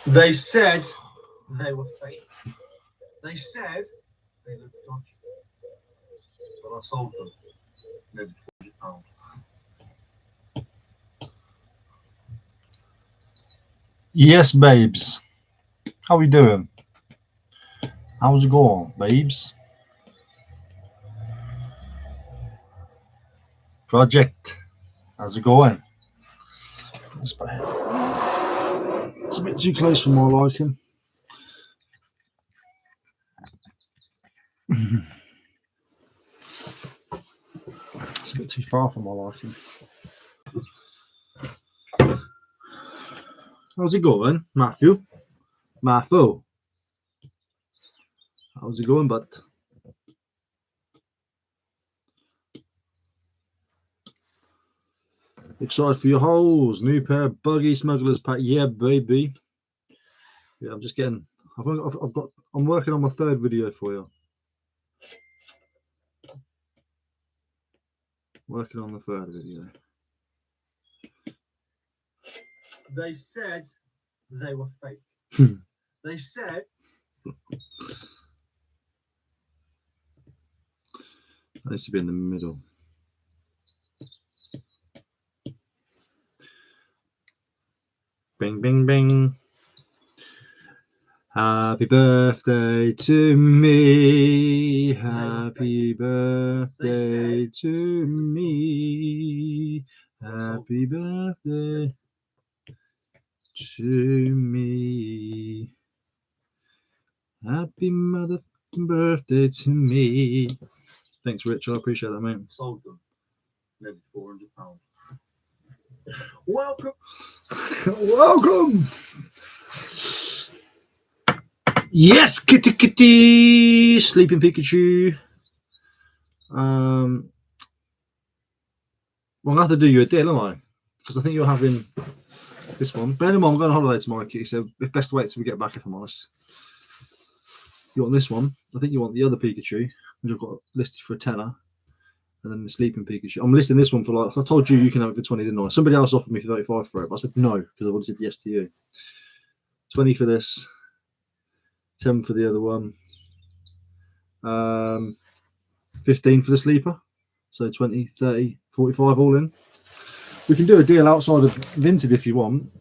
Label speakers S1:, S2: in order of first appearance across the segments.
S1: They said they were fake. They said they looked dodgy. But I sold them. Maybe £400.
S2: Yes, babes. How we doing? How's it going, babes? Project. How's it going? It's a bit too close for my liking. It's a bit too far for my liking. How's it going, Matthew? Matthew. How's it going, bud? Excited for your holes. New pair of buggy smugglers pack. Yeah, baby. Yeah, I'm just getting. I'm working on my third video for you. Working on the third video.
S1: They said they were fake. They said.
S2: I used to be in the middle. Bing, bing, bing. Happy birthday to me. Happy birthday to me. Happy birthday to me. Happy mother birthday to me. Thanks, Rich. I appreciate that, mate.
S1: Sold them. Maybe £400. Welcome.
S2: Welcome. Yes, kitty kitty. Sleeping Pikachu. Well, I'll have to do you a deal, am I? Because I think you're having this one. But anyway, I'm going on holiday tomorrow, Kitty, so it's best to wait till we get back, if I'm honest. You want this one? I think you want the other Pikachu, which I've got listed for a tenner. And then the sleeping Pikachu. I'm listing this one for like, I told you can have it for 20, didn't I? Somebody else offered me 35 for it, but I said no, because I would have said yes to you. 20 for this, 10 for the other one, 15 for the sleeper. So 20, 30, 45 all in. We can do a deal outside of Vinted if you want.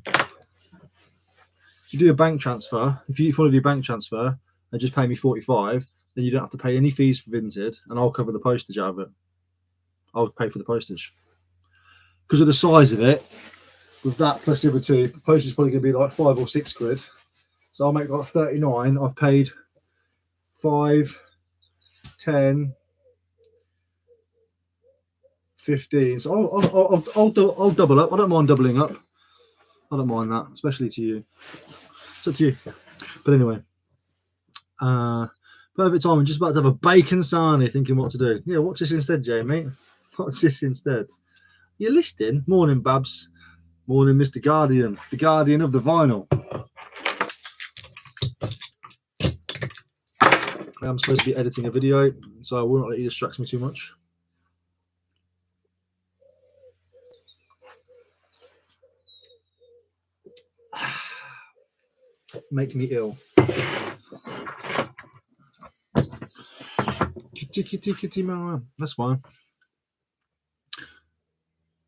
S2: If you do a bank transfer, if you want to do bank transfer and just pay me 45, then you don't have to pay any fees for Vinted, and I'll cover the postage out of it. I'll pay for the postage. Because of the size of it, with that plus the other two, the postage is probably going to be like 5 or 6 quid. So I'll make like 39. I've paid 5, 10, 15. So I'll double up. I don't mind doubling up. I don't mind that, especially to you. It's up to you. But anyway, perfect time. I'm just about to have a bacon sarnie, thinking what to do. Yeah, watch this instead, Jamie. Watch this instead. You're listening. Morning, Babs. Morning, Mr. Guardian. The guardian of the vinyl. I'm supposed to be editing a video, so I will not let you distract me too much. Make me ill. Kitty, man. That's fine.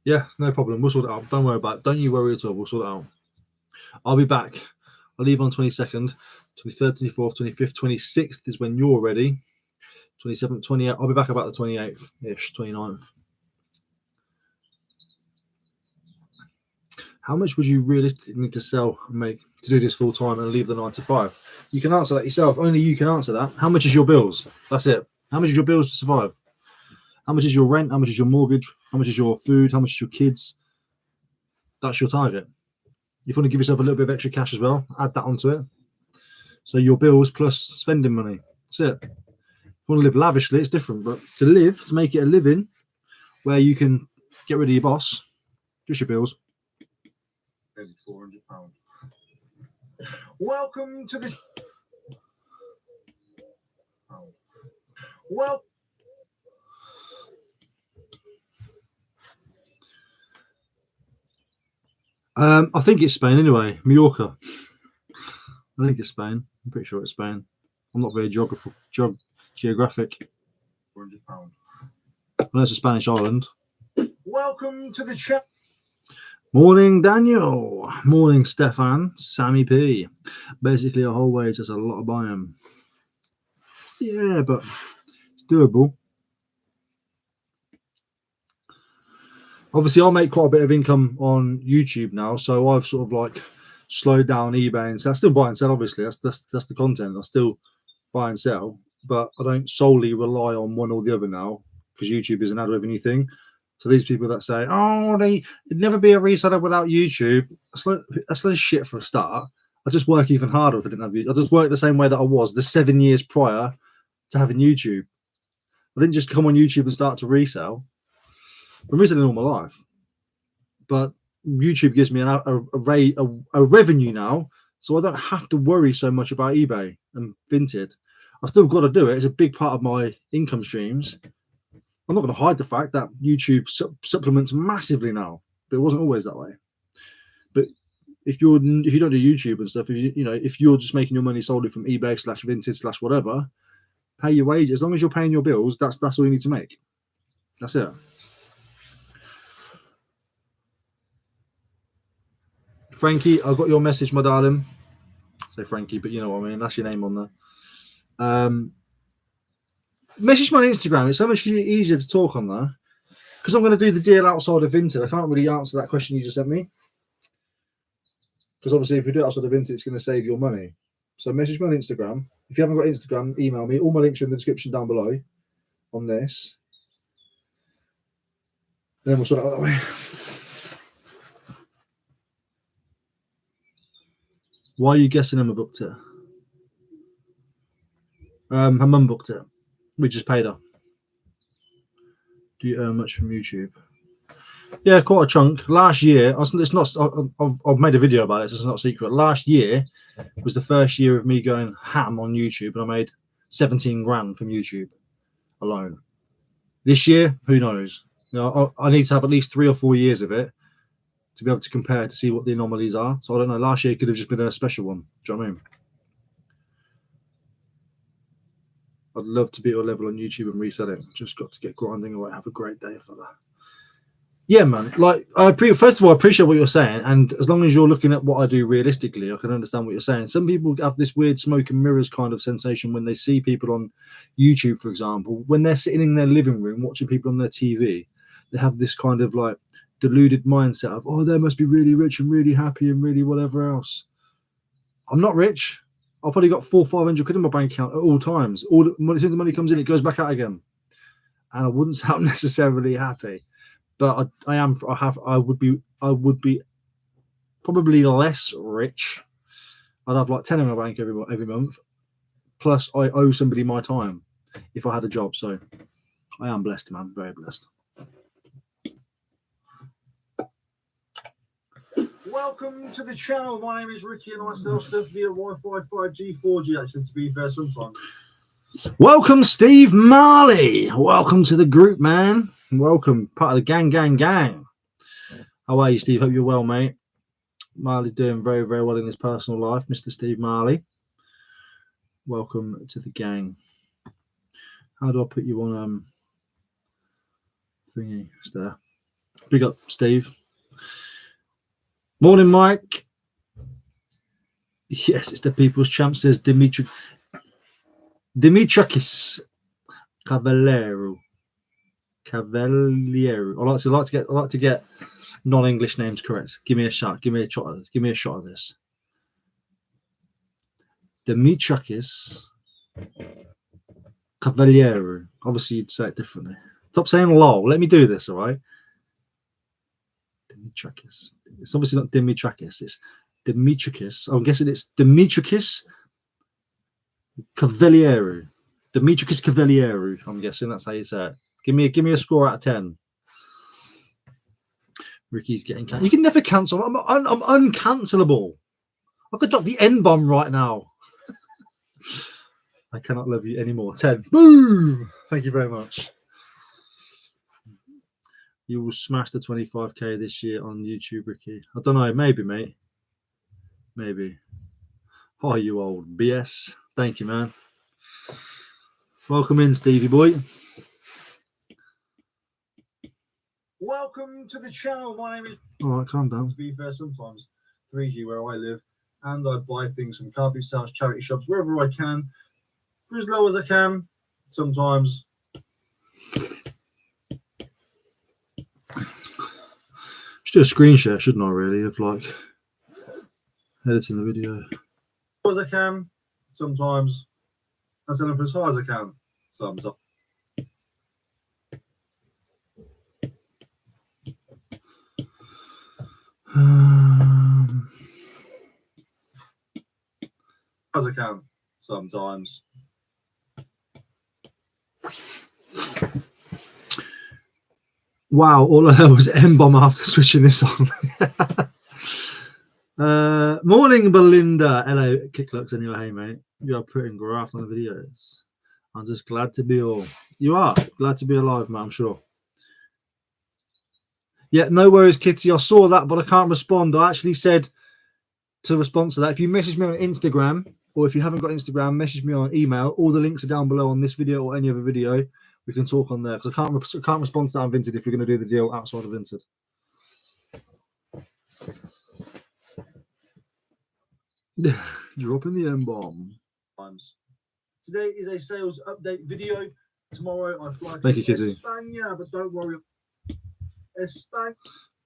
S2: Yeah, no problem. We'll sort it out. Don't worry about it. Don't you worry at all. We'll sort it out. I'll be back. I'll leave on 22nd, 23rd, 24th, 25th, 26th is when you're ready. 27th, 28th. I'll be back about the 28th-ish, 29th. How much would you realistically need to sell and make to do this full time and leave the 9 to 5? You can answer that yourself. Only you can answer that. How much is your bills? That's it. How much is your bills to survive? How much is your rent? How much is your mortgage? How much is your food? How much is your kids? That's your target. If you want to give yourself a little bit of extra cash as well, add that onto it. So your bills plus spending money. That's it. If you want to live lavishly, it's different. But to live, to make it a living where you can get rid of your boss, just your bills.
S1: Maybe £400. Welcome to the. Well.
S2: I think it's Spain anyway. Mallorca. I think it's Spain. I'm pretty sure it's Spain. I'm not very geographic.
S1: £400.
S2: Well, it's a Spanish island.
S1: Welcome to the chat.
S2: Morning, Daniel. Morning, Stefan. Sammy P. Basically, a whole wage. That's a lot of buying. Yeah, but it's doable. Obviously, I make quite a bit of income on YouTube now, so I've sort of like slowed down eBay and so I still buy and sell. Obviously, that's the content. I still buy and sell, but I don't solely rely on one or the other now because YouTube is an ad revenue thing. So these people that say, "Oh, they'd never be a reseller without YouTube," that's like shit for a start. I just work even harder if I didn't have YouTube. I just work the same way that I was the 7 years prior to having YouTube. I didn't just come on YouTube and start to resell. I've been reselling all my life, but YouTube gives me a revenue now, so I don't have to worry so much about eBay and Vinted. I've still got to do it. It's a big part of my income streams. I'm not going to hide the fact that YouTube supplements massively now, but it wasn't always that way. But if you don't do YouTube and stuff, if you're just making your money solely from eBay / Vinted / whatever, pay your wages. As long as you're paying your bills, that's all you need to make. That's it. Frankie, I got your message, my darling. Say Frankie, but you know what I mean. That's your name on there. Message me on Instagram. It's so much easier to talk on there because I'm going to do the deal outside of Vinted. I can't really answer that question you just sent me because obviously if you do it outside of Vinted, it's going to save your money. So message me on Instagram. If you haven't got Instagram, email me. All my links are in the description down below on this. Then we'll sort it out that way. Why are you guessing Emma booked it? Her mum booked it. We just paid her. Do you earn much from YouTube? Yeah, quite a chunk. Last year, it's not. I've made a video about it, so it's not a secret. Last year was the first year of me going ham on YouTube, and I made 17 grand from YouTube alone. This year, who knows? I need to have at least 3 or 4 years of it to be able to compare to see what the anomalies are. So I don't know. Last year could have just been a special one. Do you know what I mean? I'd love to be at your level on YouTube and reselling. Just got to get grinding away. Have a great day for that. Yeah, man. Like, first of all, I appreciate what you're saying, and as long as you're looking at what I do realistically, I can understand what you're saying. Some people have this weird smoke and mirrors kind of sensation when they see people on YouTube, for example, when they're sitting in their living room watching people on their TV. They have this kind of like deluded mindset of, oh, they must be really rich and really happy and really whatever else. I'm not rich. I've probably got 400 or 500 quid in my bank account at all times. As soon as the money comes in, it goes back out again, and I wouldn't sound necessarily happy. But I would be probably less rich. I'd have like 10 in my bank every month. Plus, I owe somebody my time if I had a job. So I am blessed, man. Very blessed.
S1: Welcome to the channel. My name is Ricky, and I sell stuff via Wi-Fi, 5G, 4G. Actually, to be fair, sometimes.
S2: Welcome, Steve Marley. Welcome to the group, man. Welcome, part of the gang. How are you, Steve? Hope you're well, mate. Marley's doing very, very well in his personal life, Mr. Steve Marley. Welcome to the gang. How do I put you on thingy? It's there. Big up, Steve. Morning, Mike. Yes, it's the people's champ, says Dimitrakis Cavallero. I like to get non-English names correct. Give me a shot. Give me a shot of this. Dimitrakis Cavallero. Obviously, you'd say it differently. Stop saying lol. Let me do this, all right? Dimitrakis. It's obviously not Dimitrakis. It's Dimitrakis. I'm guessing it's Dimitrakis Cavallero. Dimitrakis Cavallero. I'm guessing that's how you say it. Give me a score out of 10. Ricky's getting cancelled. You can never cancel. I'm uncancelable. I could drop the N-bomb right now. I cannot love you anymore. 10. Boom. Thank you very much. You will smash the 25k this year on YouTube, Ricky. I don't know. Maybe, mate. Maybe. Hi, you old BS. Thank you, man. Welcome in, Stevie boy.
S1: Welcome to the channel. My name is.
S2: All right, calm down.
S1: To be fair, sometimes 3G where I live, and I buy things from car boot sales, charity shops, wherever I can, for as low as I can. Sometimes.
S2: Should do a screen share, shouldn't I? Really, of like editing the video.
S1: As I can. Sometimes. I sell them for as high as I can. Sometimes. As I can. Sometimes.
S2: Wow, all I heard was M-bomb after switching this on. Morning, Belinda. Hello, Kicklooks anyway. Hey, mate. You are putting graft on the videos. I'm just glad to be all. You are glad to be alive, mate, I'm sure. Yeah, no worries, Kitty. I saw that, but I can't respond. I actually said to respond to that, if you message me on Instagram, or if you haven't got Instagram, message me on email. All the links are down below on this video or any other video. We can talk on there, because I can't respond to that on Vinted if you're going to do the deal outside of Vinted. Dropping the M-bomb.
S1: Today is a sales update video. Tomorrow I fly
S2: Thank you,
S1: to
S2: Kitty.
S1: España, but don't worry. España,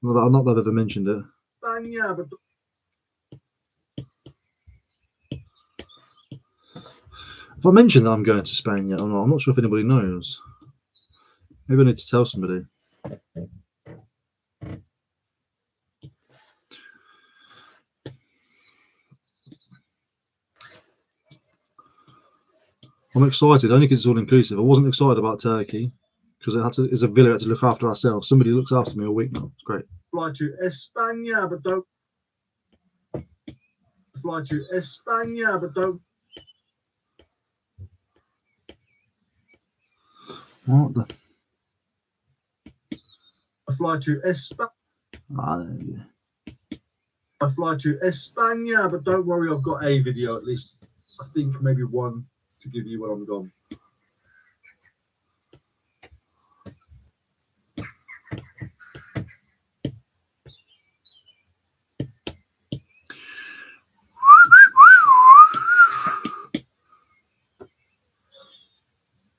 S2: Not that I've ever mentioned it.
S1: but
S2: Have I mentioned that I'm going to Spain yet or not? I'm not sure if anybody knows. Maybe I need to tell somebody. I'm excited, only because it's all inclusive. I wasn't excited about Turkey because it's a villa I had to look after ourselves. Somebody looks after me all week now. It's great.
S1: fly to España, but don't fly to España, but don't.
S2: What the?
S1: I fly to España.
S2: Yeah.
S1: I fly to España, but don't worry, I've got a video at least. I think maybe one to give you when I'm gone.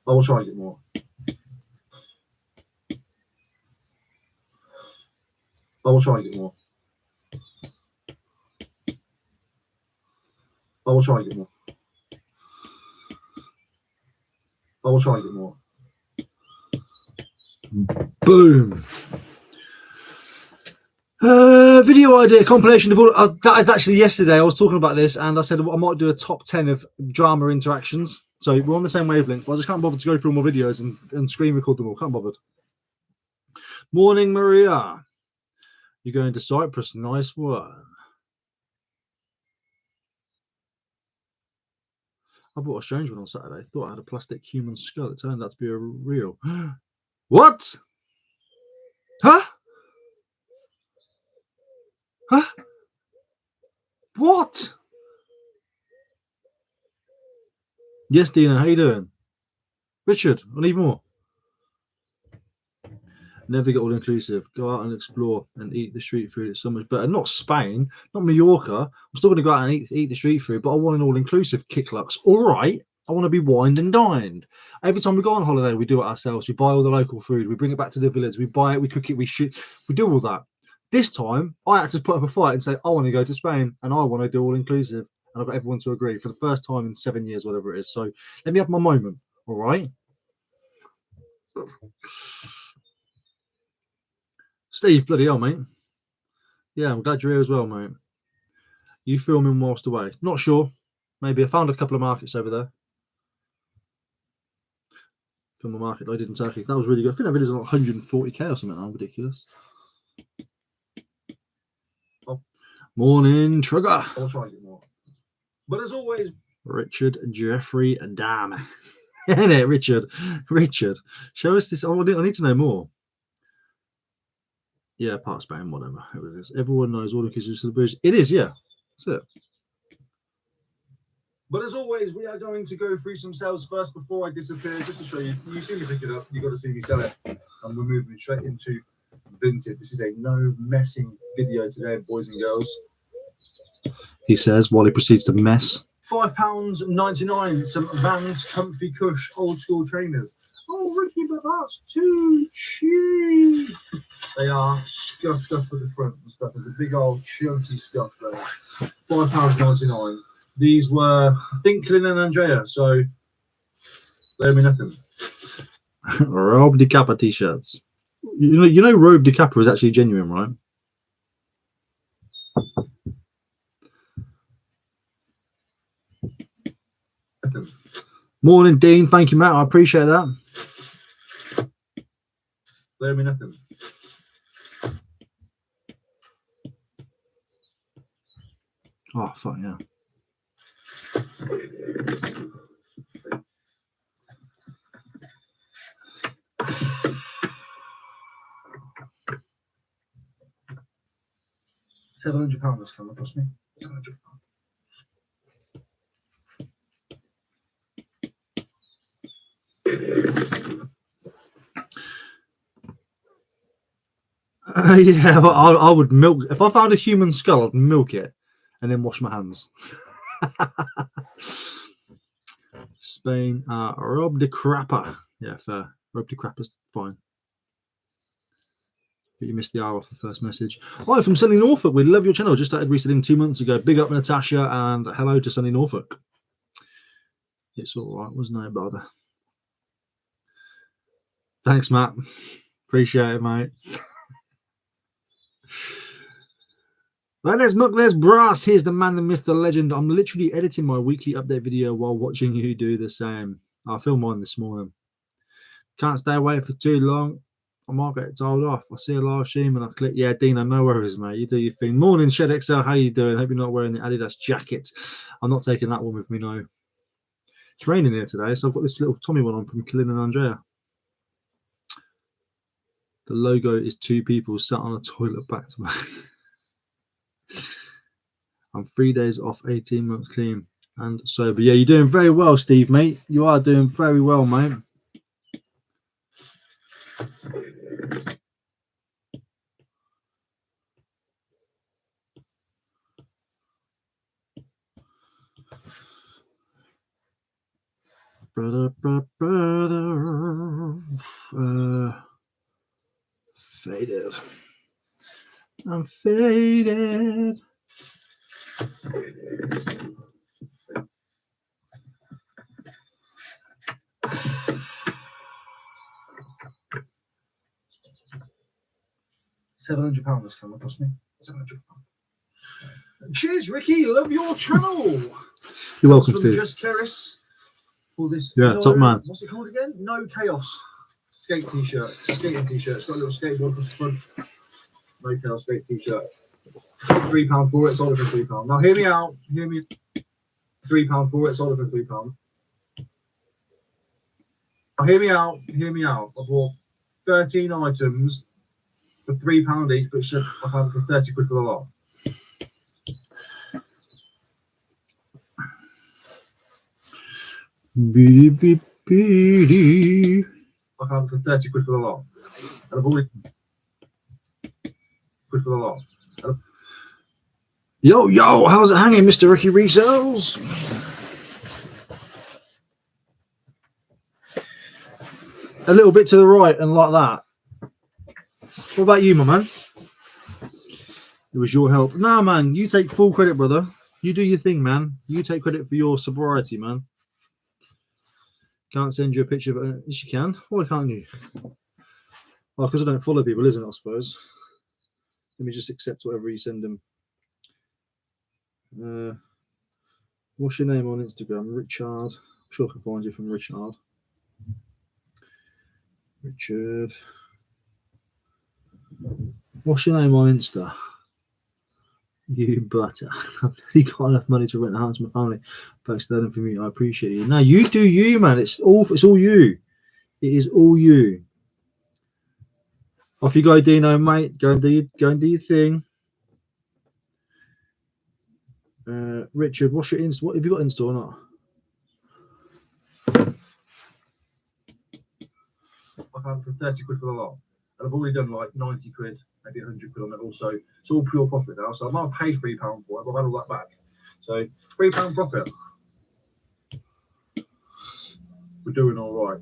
S1: I will try and get more. I will try and get more. I will try and get more. I will try and get more.
S2: Boom. Video idea compilation of all. That is actually yesterday. I was talking about this, and I said I might do a top 10 of drama interactions. So we're on the same wavelength. But I just can't bother to go through all my videos and screen record them all. Can't bother. Morning, Maria. You're going to Cyprus. Nice one. I bought a strange one on Saturday. Thought I had a plastic human skull. It turned out to be a real. What? Huh? Huh? What? Yes, Dina. How you doing? Richard, I need more. Never get all inclusive. Go out and explore and eat the street food. It's so much better. Not Spain, not Mallorca. I'm still going to go out and eat the street food, but I want an all inclusive Kicklux. All right. I want to be wined and dined. Every time we go on holiday, we do it ourselves. We buy all the local food. We bring it back to the village. We buy it. We cook it. We shoot. We do all that. This time, I had to put up a fight and say, I want to go to Spain and I want to do all inclusive. And I've got everyone to agree for the first time in 7 years, whatever it is. So let me have my moment. All right. Steve, bloody hell, mate. Yeah, I'm glad you're here as well, mate. You filming whilst away? Not sure. Maybe I found a couple of markets over there. Film a market I did in Turkey. That was really good. I think that video's like 140k or something now. Ridiculous.
S1: Oh.
S2: Morning, Trigger.
S1: I'll try and get more. But as always,
S2: Richard Jeffrey and Dam. Isn't it, Richard? Richard, show us this. Oh, I need to know more. Yeah, part of Spain, whatever. It is. Everyone knows all inclusive celebration. It is, yeah. That's it. But as always, we are going to go through some sales first before I disappear, just to show you. You see me pick it up, you've got to see me sell it. And we're moving straight into Vinted. This is a no messing video today, boys and girls. He says while he proceeds to mess. £5.99, some Vans Comfy Cush old school trainers. Oh, Ricky, but that's too cheap. They are scuffed up at the front and stuff. There's a big old chunky scuff there. £5.99. These were, I think, Clint and Andrea, so they owe me nothing. Robe de Kappa t-shirts. You know Robe de Kappa is actually genuine, right? Morning, Dean. Thank you, Matt. I appreciate that. They owe me nothing. Oh, fuck yeah. £700 this camera cost me. £700. Yeah, but I would milk. If I found a human skull, I'd milk it and then wash my hands. Spain, Rob de Crapper. Yeah, fair. Rob de Crapper's fine. But you missed the hour off the first message. Hi, from Sunny Norfolk. We love your channel. Just started reselling 2 months ago. Big up, Natasha, and hello to Sunny Norfolk. It's all right. Was no bother. Thanks, Matt. Appreciate it, mate. Right, let's muck, there's Brass. Here's the man, the myth, the legend. I'm literally editing my weekly update video while watching you do the same. I filmed mine this morning. Can't stay away for too long. I might get told off. I see a live stream and I click, yeah, Dino, no worries, mate. You do your thing. Morning, Shed XL. How you doing? Hope you're not wearing the Adidas jacket. I'm not taking that one with me, no. It's raining here today, so I've got this little Tommy one on from Killen and Andrea. The logo is 2 people sat on a toilet back to back. I'm 3 days off, 18 months clean and sober. Yeah, you're doing very well, Steve, mate. You are doing very well, mate. Faded. I'm faded. £700 this camera cost me. £700. Cheers, Ricky. Love your channel. You're welcome, Steve. Just Keris for this. Yeah, top man. What's it called again? No Chaos skate t-shirt. It's a skating t-shirt. It's got a little skateboard across the front. No Chaos skate t-shirt. £3 for it. Sold it for £3. Now hear me out. Hear me. £3 for it. Sold it for £3. Now hear me out. Hear me out. I bought 13 items for £3 each, but I found it for 30 quid for the lot. I found it for 30 quid for the lot. And I've already quid for the lot. Yo, how's it hanging, Mr. Ricky Resells? A little bit to the right and like that. What about you, my man? It was your help. Nah, man, you take full credit, brother. You do your thing, man. You take credit for your sobriety, man. Can't send you a picture, but yes, you can. Why can't you? Oh, because I don't follow people, isn't it, I suppose? Let me just accept whatever you send them. What's your name on Instagram? Richard. I'm sure I can find you from Richard. Richard. What's your name on Insta? You butter. I've really got enough money to rent a house to my family. Thanks for for me. I appreciate you. Now you do you, man. It's all you. It is all you. Off you go, Dino, mate. Go and do your thing. Richard, what's your Insta? What have you got Insta or not?
S1: £5 for 30 quid for the lot. And I've already done like 90 quid, maybe 100 quid on it also. It's all pure profit now. So I might have paid £3 for it, but I've had all that back. So £3 profit. We're doing all right.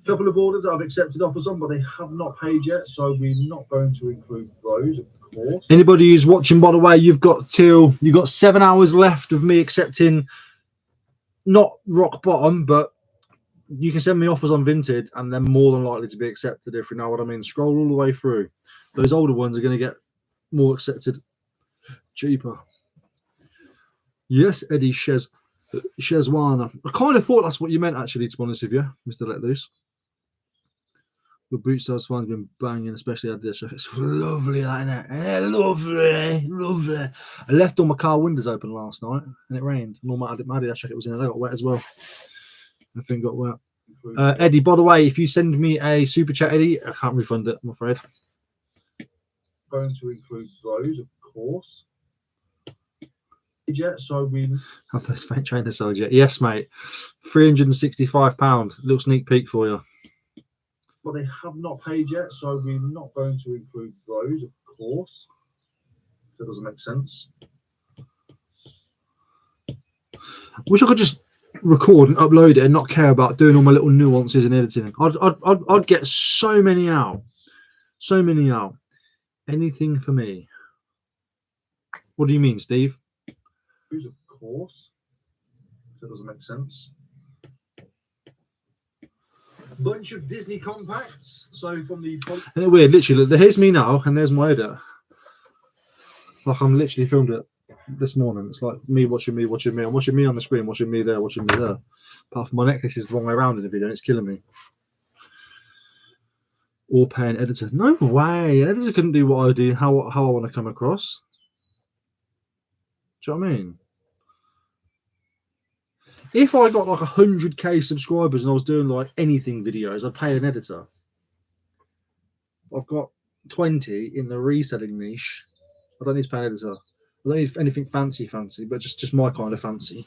S1: Couple of orders that I've accepted offers on, but they have not paid yet, so we're not going to include those, of course.
S2: Anybody who's watching, by the way, you've got 7 hours left of me accepting, not rock bottom, but you can send me offers on Vinted, and they're more than likely to be accepted, if you know what I mean. Scroll all the way through. Those older ones are going to get more accepted, cheaper. Yes, Eddie Shezwana. I kind of thought that's what you meant, actually, to be honest with you, Mr. Let Loose. The boot sales fine's been banging, especially Adidas. It's lovely, that, isn't it? Yeah, lovely, lovely. I left all my car windows open last night, and it rained. And all my Adidas jacket was in there. They got wet as well. Everything got wet. Eddie, by the way, if you send me a super chat, Eddie, I can't refund it, I'm afraid.
S1: Going to include those, of course. Yet, so we
S2: have those fake trainers sold yet? Yes, mate. £365. Little sneak peek for you.
S1: But they have not paid yet, so we're not going to include those, of course. So it doesn't make sense.
S2: Wish I could just record and upload it and not care about doing all my little nuances and editing. I'd get so many out. So many out. Anything for me. What do you mean, Steve?
S1: Of course. So it doesn't make sense. Bunch of Disney compacts. So from the...
S2: Isn't it weird? Literally, here's me now, and there's my edit. Like I'm literally filmed it this morning. It's like me watching me. I'm watching me on the screen, watching me there. Apart from my necklace is the wrong way around in the video, and it's killing me. Or pay an editor. No way. An editor couldn't do what I do, how I want to come across. Do you know what I mean? If I got like 100k subscribers and I was doing like anything videos, I'd pay an editor. I've got 20 in the reselling niche. I don't need to pay an editor. I don't need anything fancy, but just my kind of fancy.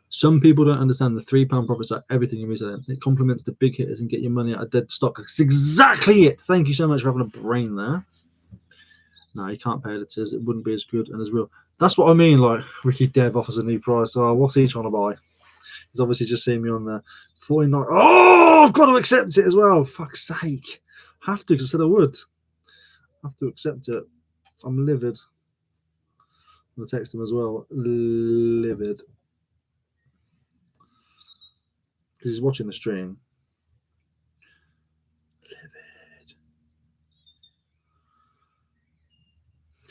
S2: Some people don't understand the £3 profits are everything in reselling. It complements the big hitters and get your money out of dead stock. That's exactly it. Thank you so much for having a brain there. No, you can't pay editors. It wouldn't be as good and as real. That's what I mean. Like Ricky Dev offers a new price. Oh, what's he trying to buy? He's obviously just seen me on the 49. Oh, I've got to accept it as well. Fuck's sake. Have to, because I said I would. Have to accept it. I'm livid. I'm going to text him as well. Livid. Because he's watching the stream. Livid.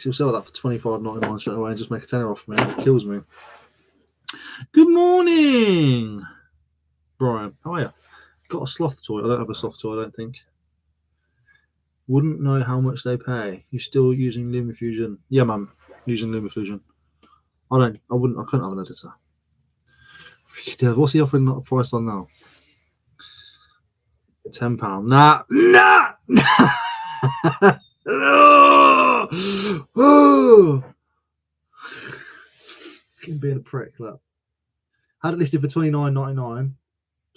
S2: He'll sell that for $25.99 straight away and just make a tenner off me. It kills me. Good morning, Brian. How are you? Got a sloth toy. I don't have a sloth toy, I don't think. Wouldn't know how much they pay. You're still using LumaFusion? Yeah, man. Using LumaFusion. I couldn't have an editor. What's he offering a price on now? £10. Nah. Oh, being a prick. Look, had it listed for $29.99,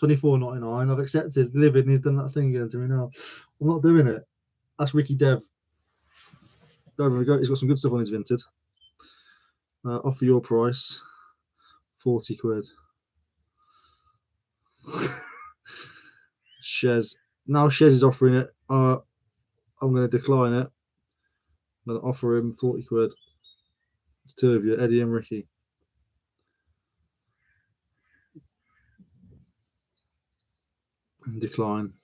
S2: $24.99. I've accepted. Livid, and he's done that thing again to me now. I'm not doing it. That's Ricky Dev. Don't really go. He's got some good stuff on his Vinted. Offer your price, 40 quid. Shez. Now Shez is offering it. I'm going to decline it. I'm going to offer him 40 quid. It's two of you, Eddie and Ricky. Decline.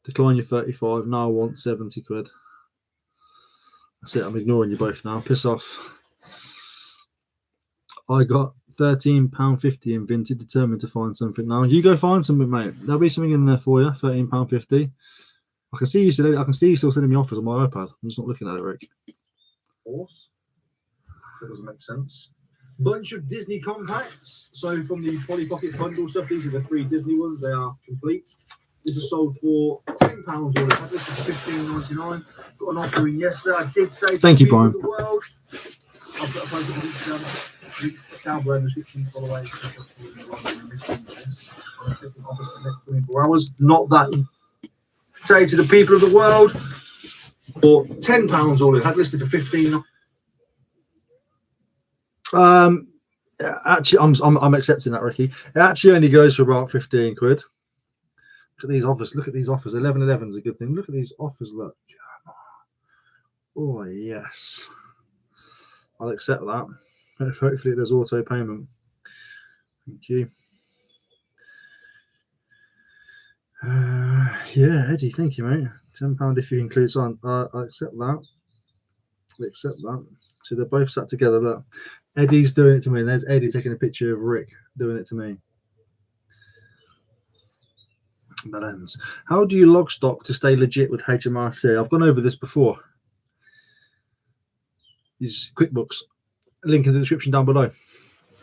S2: Decline your 35. Now I want 70 quid. That's it. I'm ignoring you both now. Piss off. I got £13.50 in Vinted. Determined to find something now. You go find something, mate. There'll be something in there for you. £13.50. I can see you still sending me offers on my iPad. I'm just not looking at it, Rick.
S1: Of course. That doesn't make sense. Bunch of Disney compacts. So from the Polly Pocket bundle stuff, these are the 3 Disney ones. They are complete. This is sold for £10 already. This is $15.99. Got an offering yesterday. I did say
S2: thank you, Brian.
S1: The world. I've got a bunch of Links down below in the description, by the way. I'm accepting offers for the next 24 hours. Not that say to the people of the world, or £10 all in. Had listed for 15.
S2: Actually, I'm accepting that, Ricky. It actually only goes for about 15 quid. Look at these offers. Look at these offers. 11.11 is a good thing. Look at these offers. Look. Oh yes, I'll accept that. Hopefully, there's auto payment. Thank you. Yeah, Eddie, thank you, mate. £10 if you include on. I accept that. I accept that. So they're both sat together. Look, Eddie's doing it to me. And there's Eddie taking a picture of Rick doing it to me. Balance. How do you log stock to stay legit with HMRC? I've gone over this before. Use QuickBooks. Link in the description down below.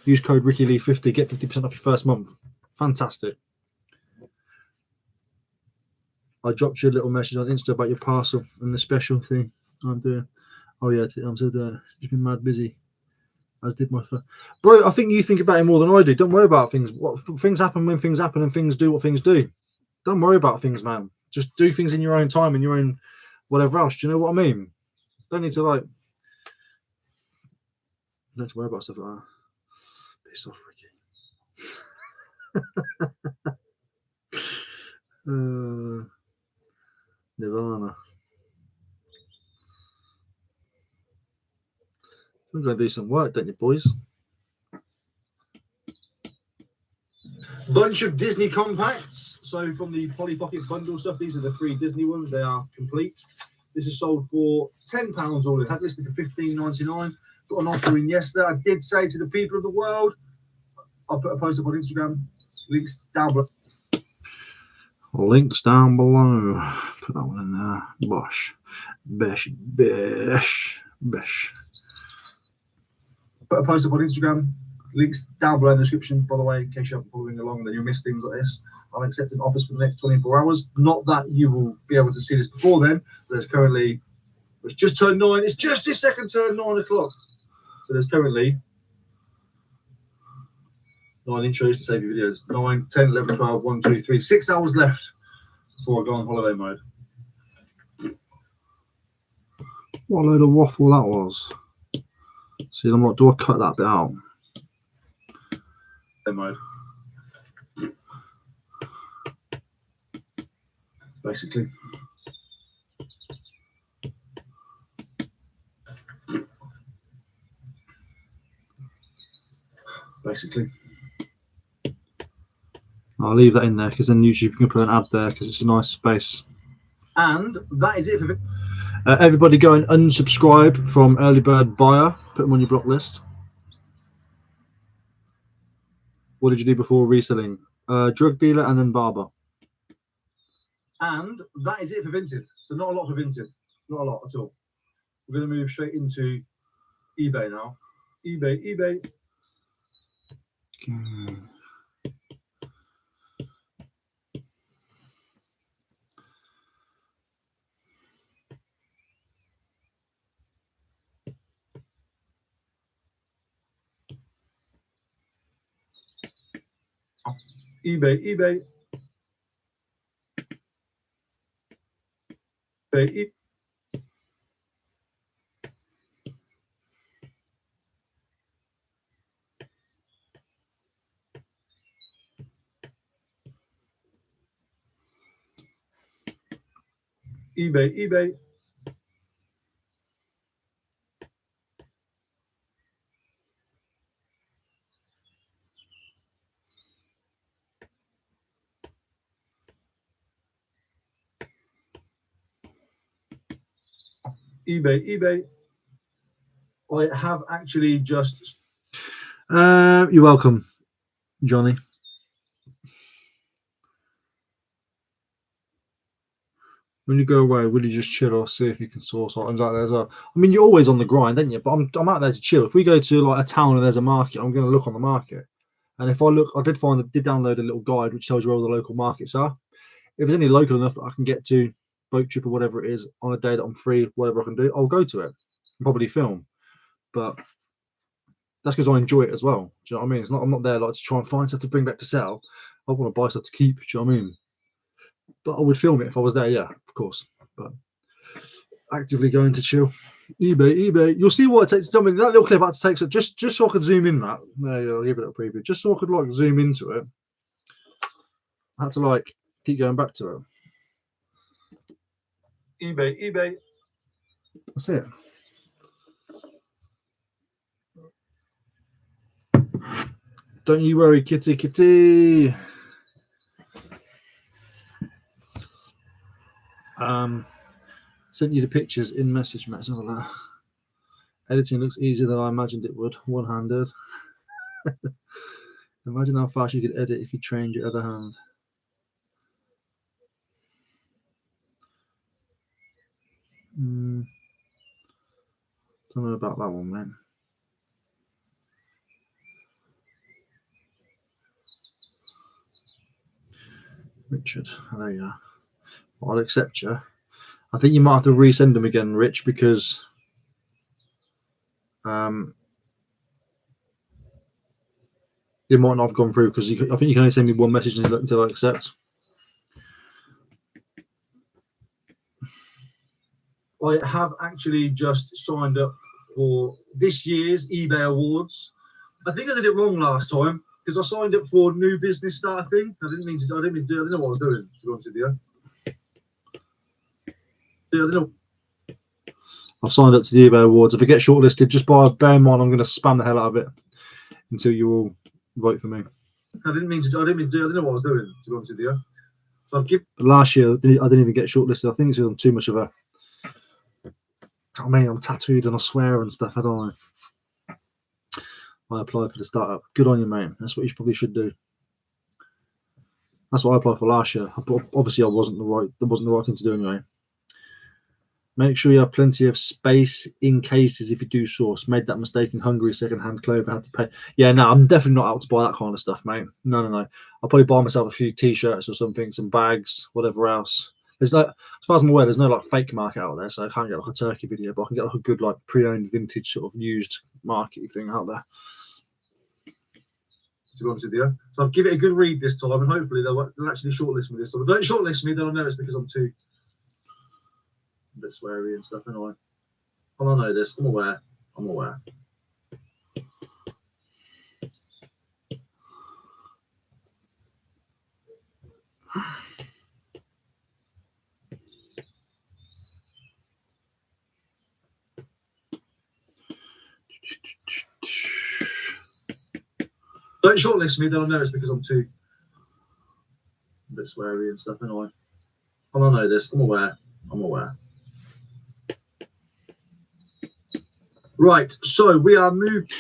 S2: Use code RickyLee50. Get 50% off your first month. Fantastic. I dropped you a little message on Insta about your parcel and the special thing I'm doing. Oh yeah, I'm so just been mad busy. As did my friend. Bro, I think you think about it more than I do. Don't worry about things. What things happen when things happen, and things do what things do. Don't worry about things, man. Just do things in your own time, in your own whatever else. Do you know what I mean? Don't need to like. Don't need to worry about stuff like that. Piss off, Ricky. Nirvana. We're going to do some work, don't you, boys?
S1: Bunch of Disney compacts. So from the Polly Pocket bundle stuff, these are the 3 Disney ones. They are complete. This is sold for £10 all in. Had listed for $15.99. Got an offer in yesterday. I did say to the people of the world, I'll put a post up on Instagram. Links down below.
S2: Links down below. Put that one in there. Bosh. Bish. Bish. Bish.
S1: Put a post up on Instagram. Links down below in the description, by the way, in case you're following along, then you'll miss things like this. I'm accepting offers for the next 24 hours. Not that you will be able to see this before then. There's currently, it's just turned 9. It's just this second turned 9 o'clock. So there's currently 9 intros to save your videos. 9, 10, 11, 12, 1, 2, 3, 6 hours left before I go on holiday mode.
S2: What a load of waffle that was. See, I'm like, do I cut that bit out?
S1: Mode. Basically.
S2: I'll leave that in there because then YouTube can put an ad there because it's a nice space.
S1: And that is it for
S2: everybody go and unsubscribe from Early Bird Buyer. Put them on your block list. What did you do before reselling? Drug dealer and then barber.
S1: And that is it for Vinted. So not a lot for Vinted. Not a lot at all. We're going to move straight into eBay now. eBay.
S2: Okay.
S1: eBay. eBay. I have actually just.
S2: You're welcome, Johnny. When you go away, will you just chill or see if you can source items out there as well? I mean, you're always on the grind, aren't you? But I'm out there to chill. If we go to like a town and there's a market, I'm going to look on the market. And if I look, I did download a little guide which tells you where all the local markets are. If there's any local enough that I can get to, boat trip or whatever it is, on a day that I'm free, whatever I can do, I'll go to it and probably film. But That's because I enjoy it as well. Do you know what I mean? It's not. I'm not there like to try and find stuff to bring back to sell. I want to buy stuff to keep. Do you know what I mean? But I would film it if I was there. Yeah, of course. But actively going to chill. eBay. You'll see what it takes. Tell me that little clip I had to take. So just so I could zoom in. That there you go, I'll give it a preview. Just so I could like zoom into it. I had to like keep going back to it. eBay. That's it. Don't you worry, kitty. Sent you the pictures in message, Matt. Editing looks easier than I imagined it would. One-handed. Imagine how fast you could edit if you trained your other hand. Don't know about that one, man. Richard, there you are. I'll accept you. I think you might have to resend them again, Rich, because it might not have gone through because I think you can only send me one message until I accept. I have actually just signed up for this year's eBay Awards. I think I did it wrong last time because I signed up for new business starter thing. I didn't mean to do. I didn't know what I was doing. To be honest with you. Yeah, I don't know. I've signed up to the eBay Awards. If I get shortlisted, just bear in mind I'm going to spam the hell out of it until you all vote for me. I didn't mean to do. I didn't know what I was doing. To be honest with you. So last year I didn't even get shortlisted. I think it's on too much of a. I mean, I'm tattooed and I swear and stuff. I don't know. I applied for the startup. Good on you, mate. That's what you probably should do. That's what I applied for last year. Obviously, that wasn't the right thing to do anyway. Make sure you have plenty of space in cases if you do source. Made that mistake in Hungary, second-hand clothing, had to pay. Yeah, no, I'm definitely not out to buy that kind of stuff, mate. No. I'll probably buy myself a few t-shirts or something, some bags, whatever else. There's no, as far as I'm aware, there's no like fake market out there, so I can't get like a turkey video, but I can get like a good like pre-owned vintage sort of used market thing out there. To be honest with you, so I'll give it a good read this time, and hopefully they'll actually shortlist me this time. If they don't shortlist me, then I know it's because I'm too a bit sweary and stuff. Anyway, I know this. I'm aware. Don't shortlist me, then I know it's because I'm too a bit sweary and stuff. Anyway, I know this. I'm aware. Right, so we are moved.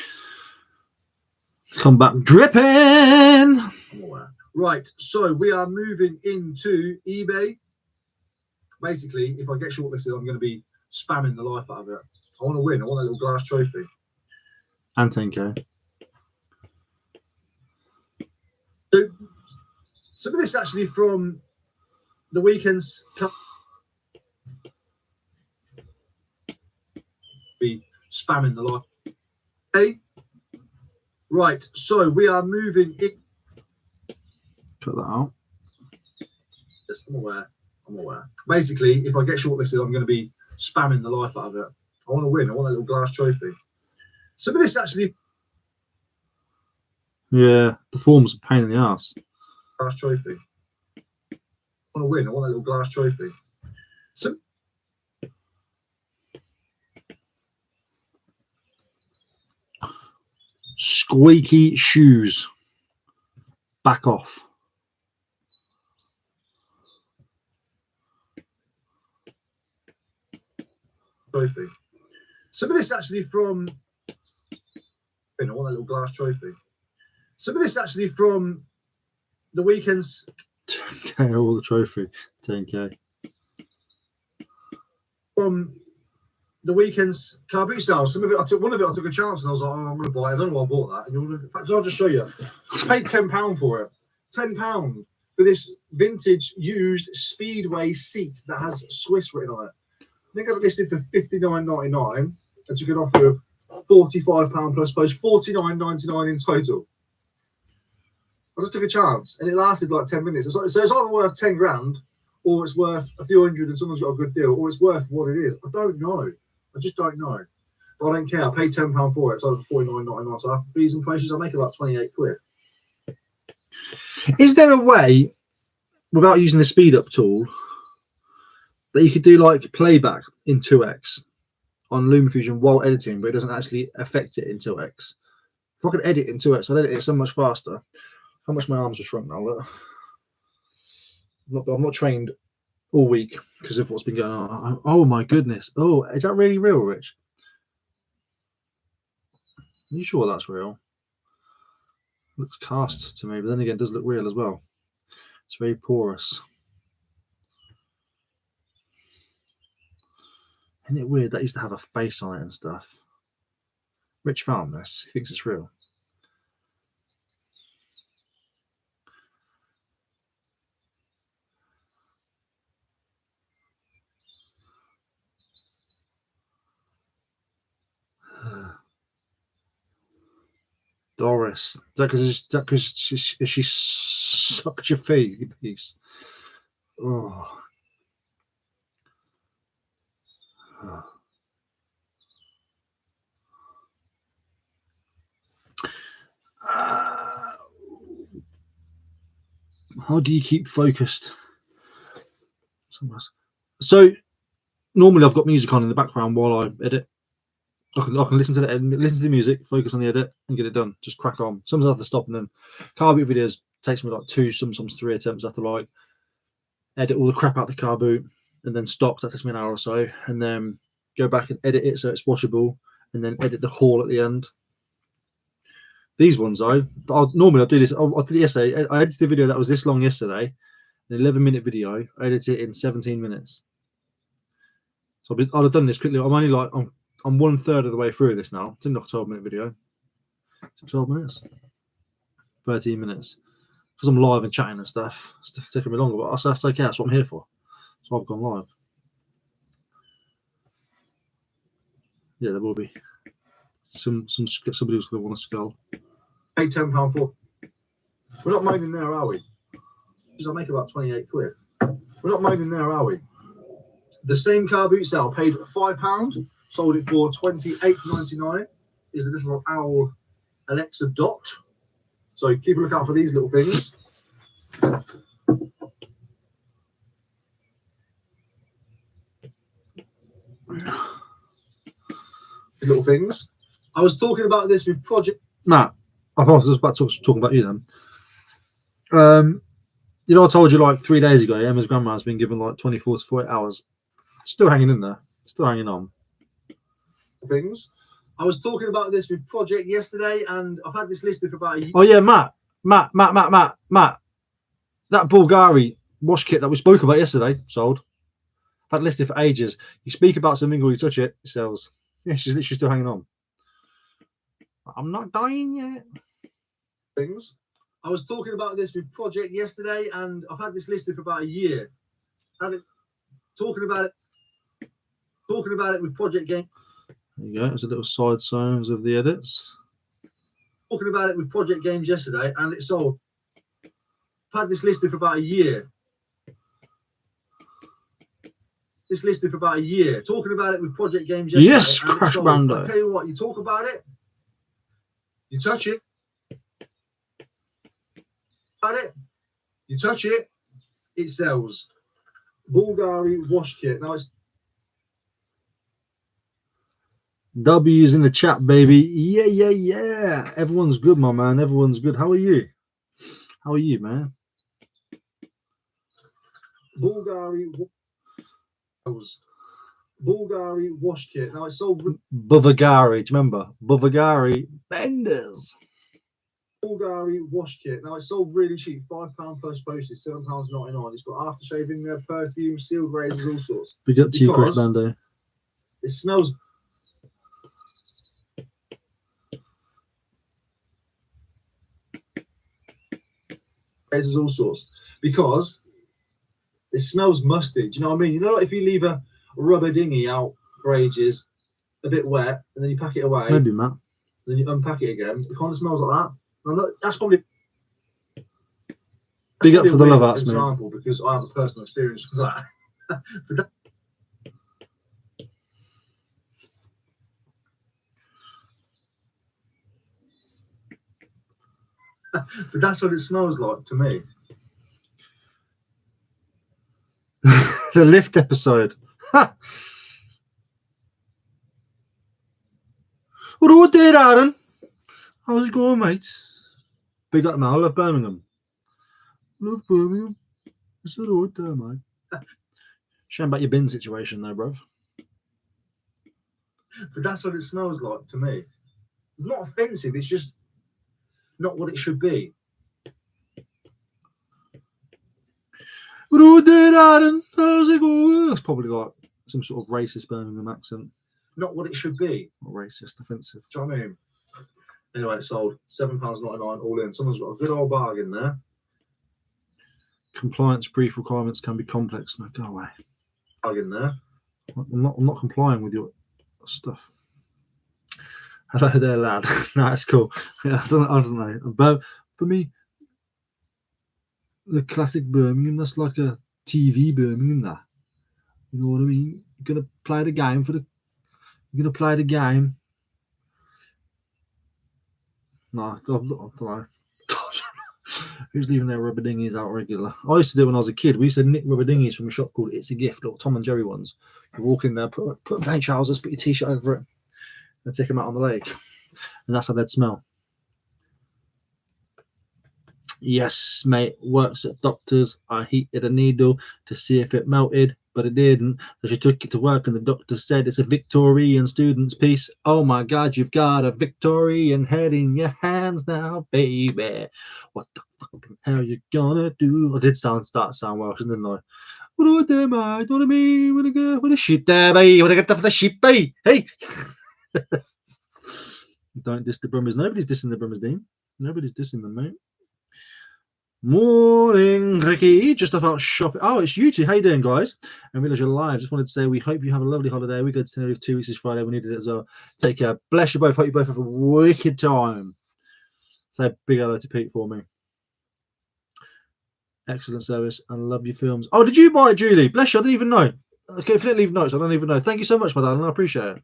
S2: Come back dripping. I'm aware. Right, so we are moving into eBay. Basically, if I get shortlisted, I'm going to be spamming the life out of it. I want to win. I want that little glass trophy. And 10k. So, some of this actually from the weekend's be spamming the life. Okay. Right, so we are moving in. Cut that out. Yes, I'm aware. Basically, if I get shortlisted, I'm going to be spamming the life out of it. I want to win. I want that little glass trophy. Some of this actually. Yeah, the form's a pain in the ass. Glass trophy. I want to win. I want that little glass trophy. So. Squeaky shoes. Back off. Trophy. Some of this actually from. I want that little glass trophy. Some of this actually from the weekend's. 10k, all the trophy. 10k. From the weekend's car boot sale. Some of it, I took a chance and I was like, oh, I'm going to buy it. I don't know why I bought that. And in fact, I'll just show you. I paid £10 for it. £10 for this vintage used Speedway seat that has Swiss written on it. I think I got it listed for $59.99 and took an offer of
S1: £45 plus post, £49.99 in total. I just took a chance, and it lasted like 10 minutes. So it's either worth 10 grand, or it's worth a few hundred, and someone's got a good deal, or it's worth what it is. I don't know. I just don't know. But I don't care. I paid £10 for it. So it's £49.99. So after fees and postage, I make about 28 quid.
S2: Is there a way, without using the speed up tool, that you could do like playback in 2x on LumaFusion while editing, but it doesn't actually affect it in 2x? If I could edit in 2x, I'd edit it so much faster. How much my arms are shrunk now? Look. I'm not trained all week because of what's been going on. Oh my goodness. Oh, is that really real, Rich? Are you sure that's real? Looks cast to me, but then again, it does look real as well. It's very porous. Isn't it weird that used to have a face on it and stuff? Rich found this. He thinks it's real. Doris. Is that because she sucked your piece? Oh. How do you keep focused? So normally I've got music on in the background while I edit. I can listen to the music, focus on the edit, and get it done. Just crack on. Sometimes I have to stop, and then car boot videos takes me like 2, sometimes 3 attempts. I have to like edit all the crap out the car boot, and then stop. That takes me an hour or so, and then go back and edit it so it's watchable, and then edit the haul at the end. These ones, normally I'll do this. I did it yesterday. I edited a video that was this long yesterday, an 11-minute video. I edited it in 17 minutes. So I'd have done this quickly. I'm only like I'm 1/3 of the way through this now. It's only like a 12-minute video. 12 minutes, 13 minutes, because I'm live and chatting and stuff. It's taking me longer, but that's okay. That's what I'm here for. So I've gone live. Yeah, there will be somebody who's going to want a skull.
S1: Paid £10 for. We're not moaning there, are we? Because I make about 28 quid. We're not moaning there, are we? The same car boot sale, paid £5, sold it for £28.99. Is the little owl Alexa Dot. So keep a lookout for these little things. Little things. I was talking about this with Project
S2: Matt. I was just about to talk about you then. You know, I told you like 3 days ago, Emma's grandma's been given like 24 to 48 hours. Still hanging in there. Still hanging on.
S1: Things. I was talking about this with Project yesterday, and I've had this listed for about a year.
S2: Oh yeah, Matt. That Bulgari wash kit that we spoke about yesterday sold. I've had it listed for ages. You speak about something or you touch it, it sells. Yeah, she's literally still hanging on. I'm not dying yet.
S1: Things. I was talking about this with Project yesterday, and I've had this listed for about a year. Talking about it with Project Game.
S2: There you go. There's a little side sounds of the edits.
S1: Talking about it with Project Games yesterday, and it sold. I've had this listed for about a year. Talking about it with Project Games yesterday.
S2: Yes, Crash Bando.
S1: I tell you what, you talk about it, you touch it, it sells. Bulgari wash kit. Now it's
S2: W's in the chat, baby. Yeah. Everyone's good, my man. Everyone's good. How are you? How are you, man?
S1: Bulgari wash kit. Now it's sold.
S2: Bavagari. Do you remember? Bavagari Benders.
S1: Bulgari wash kit. Now it's sold really cheap. £5 plus postage, £7.99. It's got aftershave in there, perfume, sealed razors, all sorts.
S2: Big up to you, Chris Bando.
S1: It smells. Razors, all sorts. Because it smells musty. Do you know what I mean? You know, like if you leave a rubber dinghy out for ages, a bit wet, and then you pack it away,
S2: Maybe, Matt.
S1: then you unpack it again. It kind of smells like that. And that's probably
S2: Big up
S1: probably
S2: for
S1: a
S2: the
S1: weird
S2: love arts, mate.
S1: example because I have a personal experience with that. But that's what it smells like to me.
S2: The lift episode. Ha! What do I do, Aaron? How's it going, mate? Big up, man. I love Birmingham. Love Birmingham. It's all right there, mate. Shame about your bin situation, though, bruv.
S1: But that's what it smells like to me. It's not offensive. It's just not what it should be.
S2: What do I do, Aaron? How's it going? That's probably like some sort of racist Birmingham accent.
S1: Not what it should be.
S2: Not racist, offensive.
S1: Do you know what I mean? Anyway, it sold £7.99 all in. Someone's got a good old bargain there.
S2: Compliance brief requirements can be complex. No, go away.
S1: Bargain there.
S2: I'm not complying with your stuff. Hello there, lad. No, it's cool. Yeah, I don't know. But for me, the classic Birmingham, that's like a TV Birmingham. That, you know what I mean? You're gonna play the game for the. You're gonna play the game. No, I don't know. Who's leaving their rubber dinghies out regular? I used to do it when I was a kid. We used to nick rubber dinghies from a shop called It's a Gift, or Tom and Jerry ones. You walk in there, put plain trousers, put your t-shirt over it, and take them out on the lake. And that's how they'd smell. Yes, mate, works at doctors. I heated a needle to see if it melted, but it didn't. So she took it to work and the doctor said it's a Victorian student's piece. Oh my God, you've got a Victorian head in your hands now, baby. What the fucking hell you gonna do? I did start to sound Welsh, didn't I? What do I do, mate? What do I mean? What a shit there, mate? What I get for the sheep, mate? Hey! Don't diss the Brummers. Nobody's dissing the Brummers, Dean. Nobody's dissing them, mate. Morning, Ricky. Just about shopping. Oh, it's you two. How you doing, guys? And realize you're live. Just wanted to say we hope you have a lovely holiday. We go to Tenerife 2 weeks this Friday. We needed it as well. Take care. Bless you both. Hope you both have a wicked time. Say a big hello to Pete for me. Excellent service and love your films. Oh, did you buy it, Julie? Bless you. I didn't even know. Okay, if you didn't leave notes, I don't even know. Thank you so much, my darling. I appreciate it.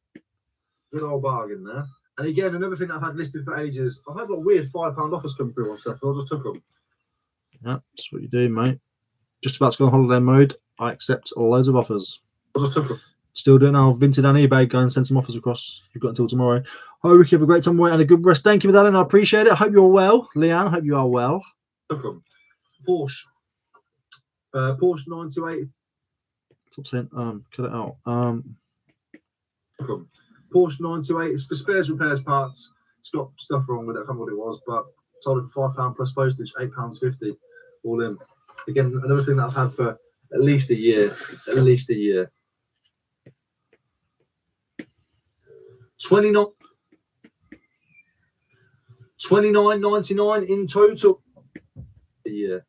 S1: Good old bargain there. And again, another thing that I've had listed for ages. I've had like weird £5 offers come through on stuff, so I just took them.
S2: Yeah, that's what you do, mate. Just about to go on holiday mode. I accept loads of offers.
S1: I just took them.
S2: Still doing now. Vinted and eBay. Go and send some offers across. You've got until tomorrow. Hope you have a great time away and a good rest. Thank you, darling. I appreciate it. I hope you're well. Leanne, I hope you are well.
S1: Took them. Porsche 928.
S2: Stop saying, cut it out.
S1: Took them. Porsche 928. It's for spares, repairs, parts. It's got stuff wrong with it. I can't remember what it was, but sold it for £5 plus postage, £8.50 all in. Again, another thing that I've had for at least a year. At least a year. 29.99 in total. A year.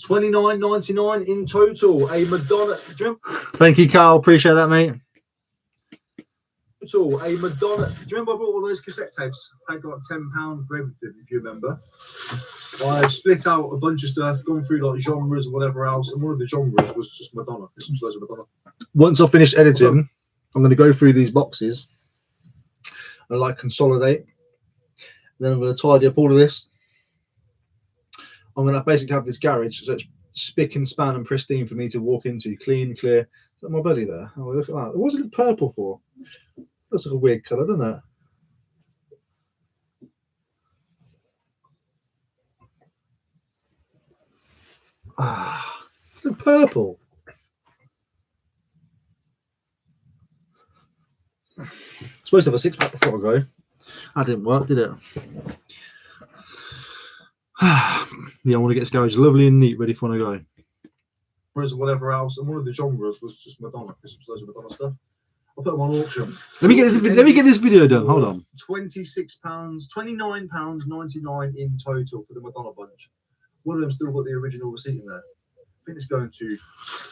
S1: 29.99 in total. A Madonna.
S2: Thank you, Carl. Appreciate that, mate.
S1: A Madonna. Do you remember I bought all those cassette tapes? I got £10 for everything, if you remember. I've split out a bunch of stuff, gone through like genres and whatever else, and one of the genres was just Madonna. Some loads of Madonna. Once I've finished editing, I'm going to go through these boxes and like consolidate. Then I'm going to tidy up all of this. I'm going to basically have this garage, so it's spick and span and pristine for me to walk into, clean, clear. Is that my belly there? Oh, look at that. What was it purple for? That's like a weird colour, doesn't it? Ah, it's purple. I'm supposed to have a 6-pack before I go. That didn't work, did it? Yeah, I want to get this garage lovely and neat, ready for when I go. Whereas whatever else, and one of the genres was just Madonna, because there's loads of Madonna stuff. I'll put them on auction.
S2: Let me get this video done. Hold on.
S1: £26, £29.99 in total for the Madonna bunch. One of them still got the original receipt in there. I think it's going to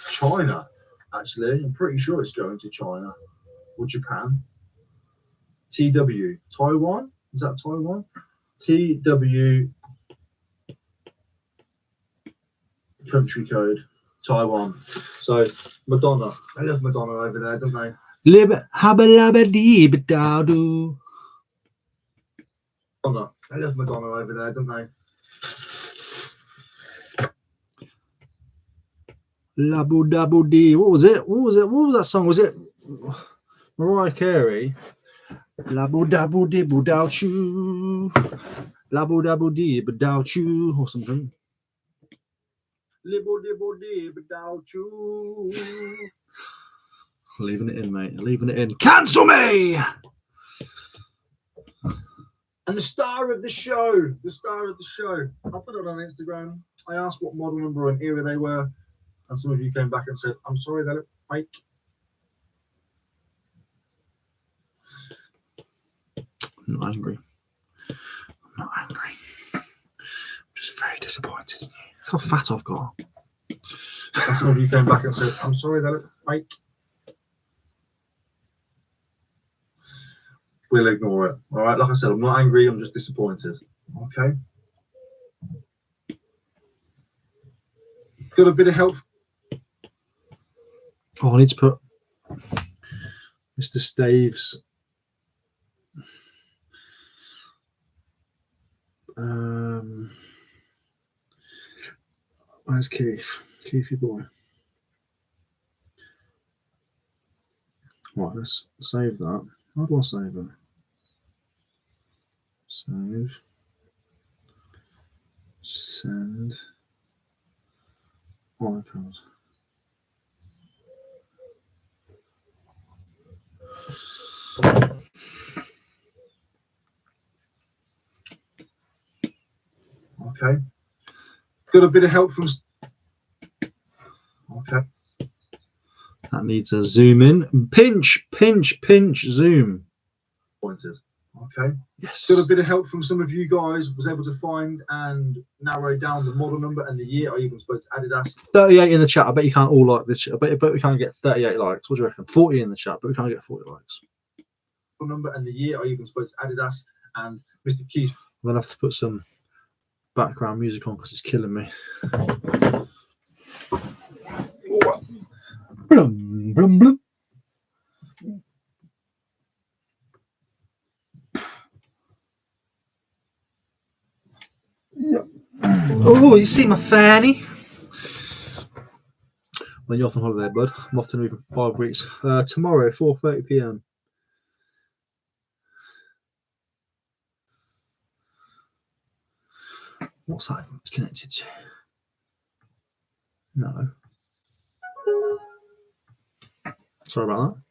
S1: China, actually. I'm pretty sure it's going to China or Japan. TW Taiwan. Is that Taiwan? TW country code Taiwan. So Madonna. I love Madonna over there, don't they?
S2: Lib habba labba dee ba dow do.
S1: Madonna. I love Madonna over there, don't they?
S2: Laboo daboo dee. What was it? What was that song? Was it Mariah Carey? Laboo daboo dee without you. Laboo daboo dee without you, or something.
S1: Libbo dibbo dee without you.
S2: Leaving it in, mate. Leaving it in. Cancel me!
S1: And the star of the show. I put it on Instagram. I asked what model number and era they were. And some of you came back and said, I'm sorry, they look fake.
S2: I'm not angry. I'm just very disappointed in you. Look how fat I've got.
S1: And some of you came back and said, I'm sorry, they look fake. We'll ignore it. All right, like I said, I'm not angry, I'm just disappointed. Okay. Got a bit of help.
S2: Oh, I need to put Mr. Staves. Where's Keith? Keith, your boy. Right, let's save that. How do I save it? Save. Send. iPad.
S1: Okay. Got a bit of help from. Okay.
S2: That needs a zoom in. Pinch, zoom.
S1: Pointed. Okay.
S2: Yes.
S1: Got a bit of help from some of you guys. Was able to find and narrow down the model number and the year. I even spoke to Adidas.
S2: 38 in the chat. I bet you can't all like this. I bet we can't get 38 likes. What do you reckon? 40 in the chat, but we can't get 40 likes.
S1: Number and the year. I even spoke to Adidas and Mr. Keith.
S2: I'm gonna have to put some background music on because it's killing me. Blum, blum, blum. Yep. Oh, you see my fanny? When you're off on holiday, bud? I'm off to Tenerife for 5 weeks. Tomorrow, 4:30 p.m. What's that connected to? No. Sorry about that.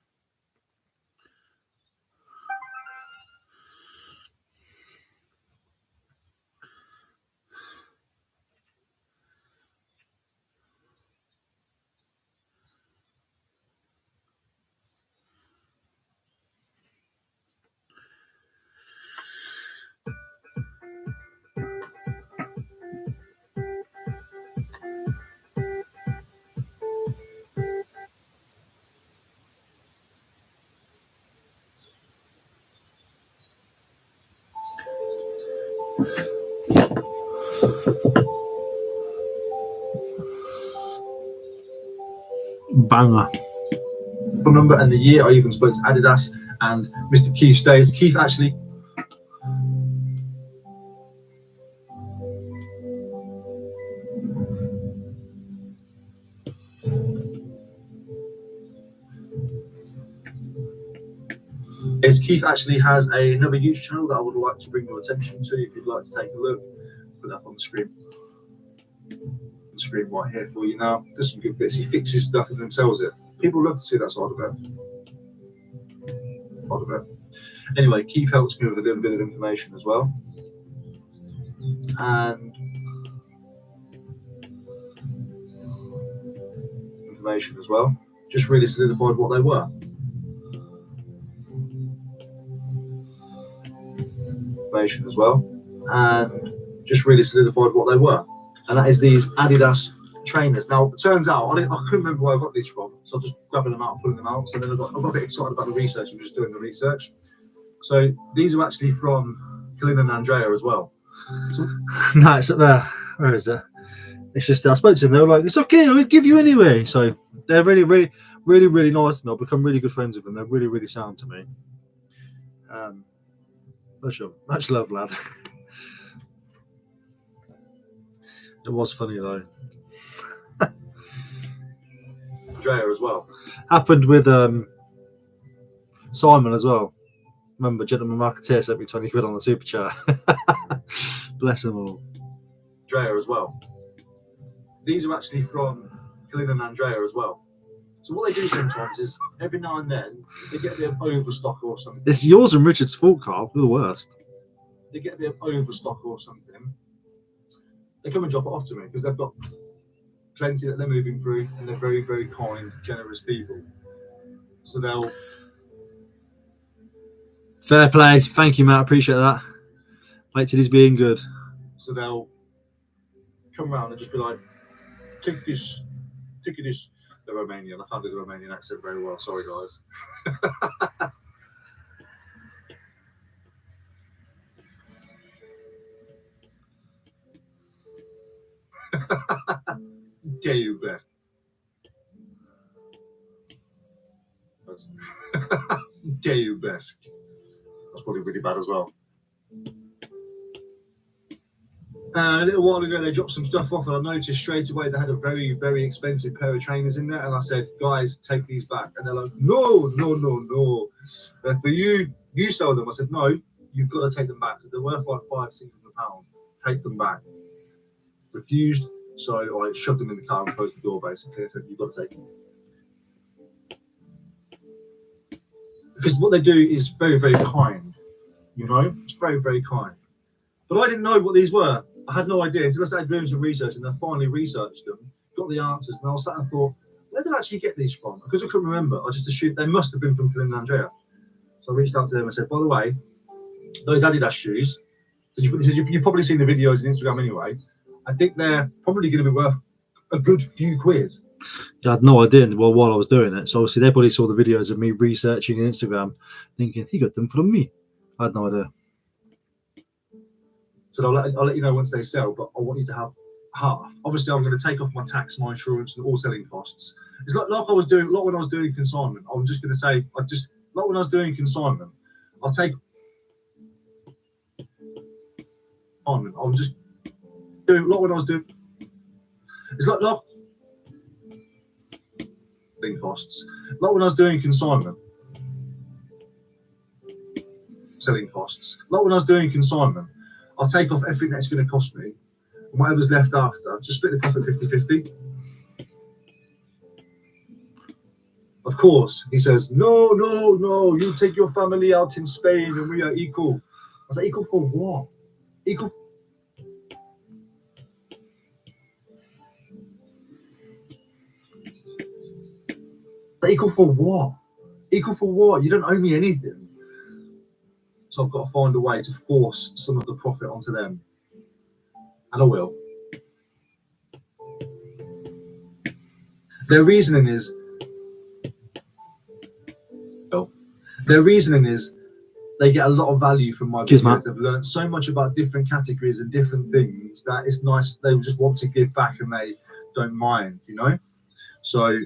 S2: Banger.
S1: Number and the year. I even spoke to Adidas and Mr. Keith stays. Keith actually. Keith actually has another YouTube channel that I would like to bring your attention to. If you'd like to take a look, put that on the screen. The screen right here for you now. Does some good bits. He fixes stuff and then sells it. People love to see that side of it. Anyway, Keith helps me with a little bit of information as well. And just really solidified what they were. And just really solidified what they were. And that is these Adidas trainers. Now, it turns out, I couldn't remember where I got these from, so I'm just grabbing them out and pulling them out. So then I got a bit excited about the research and just doing the research. So these are actually from Colin and Andrea as well. So,
S2: No, it's up there. Where is it? It's just I spoke to them. They were like, "It's okay, I'll give you anyway." So they're really nice to me. I've become really good friends with them. They're really sound to me. Much love, lad. It was funny though.
S1: Andrea as well.
S2: Happened with Simon as well. Remember, Gentleman Marketeer sent me 20 quid on the super chat. Bless them all.
S1: Andrea as well. These are actually from Colin and Andrea as well. So what they do sometimes is every now and then they get a bit of overstock or something.
S2: It's yours and Richard's fault, Carl. You're the worst.
S1: They get a bit of overstock or something. They come and drop it off to me because they've got plenty that they're moving through, and they're very kind, generous people. So they'll.
S2: Fair play. Thank you, Matt. Appreciate that. Wait till he's being good.
S1: So they'll come around and just be like, take this. The Romanian. I can't do the Romanian accent very well. Sorry, guys. Dare you best. Dare you best. That's probably really bad as well. A little while ago, they dropped some stuff off, and I noticed straight away they had a very expensive pair of trainers in there. And I said, "Guys, take these back." And they're like, "No. They're for you. You sell them." I said, "No, you've got to take them back. They're worth like £500-600. Take them back." Refused, so I shoved them in the car and closed the door. Basically, I said, "You've got to take them." Because what they do is very kind. You know, it's very kind. But I didn't know what these were. I had no idea until I started doing some research, and I finally researched them, got the answers, and I was sat and thought, where did I actually get these from? Because I couldn't remember. I just assumed they must have been from Colin and Andrea. So I reached out to them and said, by the way, those Adidas shoes, you've probably seen the videos on Instagram anyway. I think they're probably going to be worth a good few quid.
S2: I had no idea while I was doing it. So obviously they probably saw the videos of me researching Instagram, thinking he got them from me. I had no idea.
S1: So I'll let you know once they sell, but I want you to have half. Obviously, I'm going to take off my tax, my insurance, and all selling costs. It's like I was doing, when I was doing consignment. I'm just going to say, like when I was doing consignment, I'll take. I'm just doing when I was doing. It's like costs. Like when I was doing consignment, selling costs. Like when I was doing consignment, I'll take off everything that's going to cost me, and whatever's left after, just split the profit 50-50. Of course, he says, no, you take your family out in Spain and we are equal. I was like, equal for what? Equal for what? Equal for what? You don't owe me anything. So I've got to find a way to force some of the profit onto them. And I will. Their reasoning is they get a lot of value from my videos. They've learned so much about different categories and different things that it's nice. They just want to give back and they don't mind, you know? So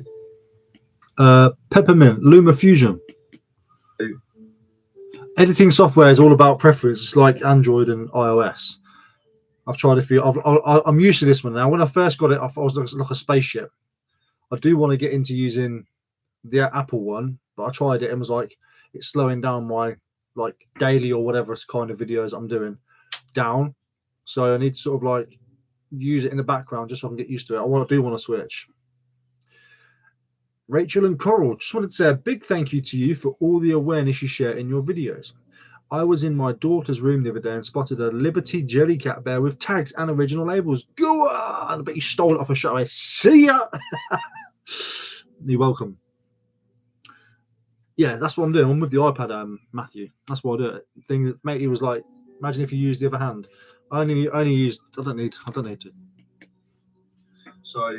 S2: Peppermint, Luma Fusion. Editing software is all about preference. It's like Android and iOS. I've tried a few. I'm used to this one now. When I first got it, I was like a spaceship. I do want to get into using the Apple one, but I tried it and was like, it's slowing down my like daily or whatever kind of videos I'm doing down. So I need to sort of like use it in the background just so I can get used to it. I do want to switch. Rachel and Coral, just wanted to say a big thank you to you for all the awareness you share in your videos. I was in my daughter's room the other day and spotted a Liberty Jellycat bear with tags and original labels. Go on! I bet you stole it off a shop. See ya! You're welcome. Yeah, that's what I'm doing. I'm with the iPad, Matthew. That's why I do it. Thing that matey was like, imagine if you used the other hand. I only used. I don't need to.
S1: So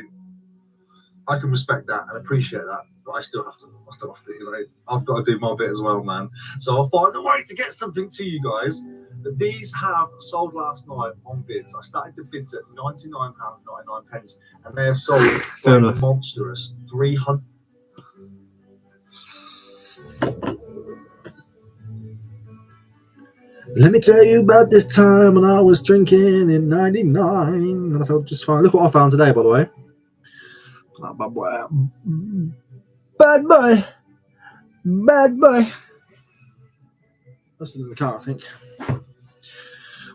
S1: I can respect that and appreciate that. but I still have to, you know, I've got to do my bit as well, man. So I'll find a way to get something to you guys. But these have sold last night on bids. I started the bids at £99.99, and they have sold for a monstrous 300.
S2: Let me tell you about this time when I was drinking in '99 and I felt just fine. Look what I found today, by the way. Oh, bad boy. Bad boy. Bad boy. That's in the car, I think.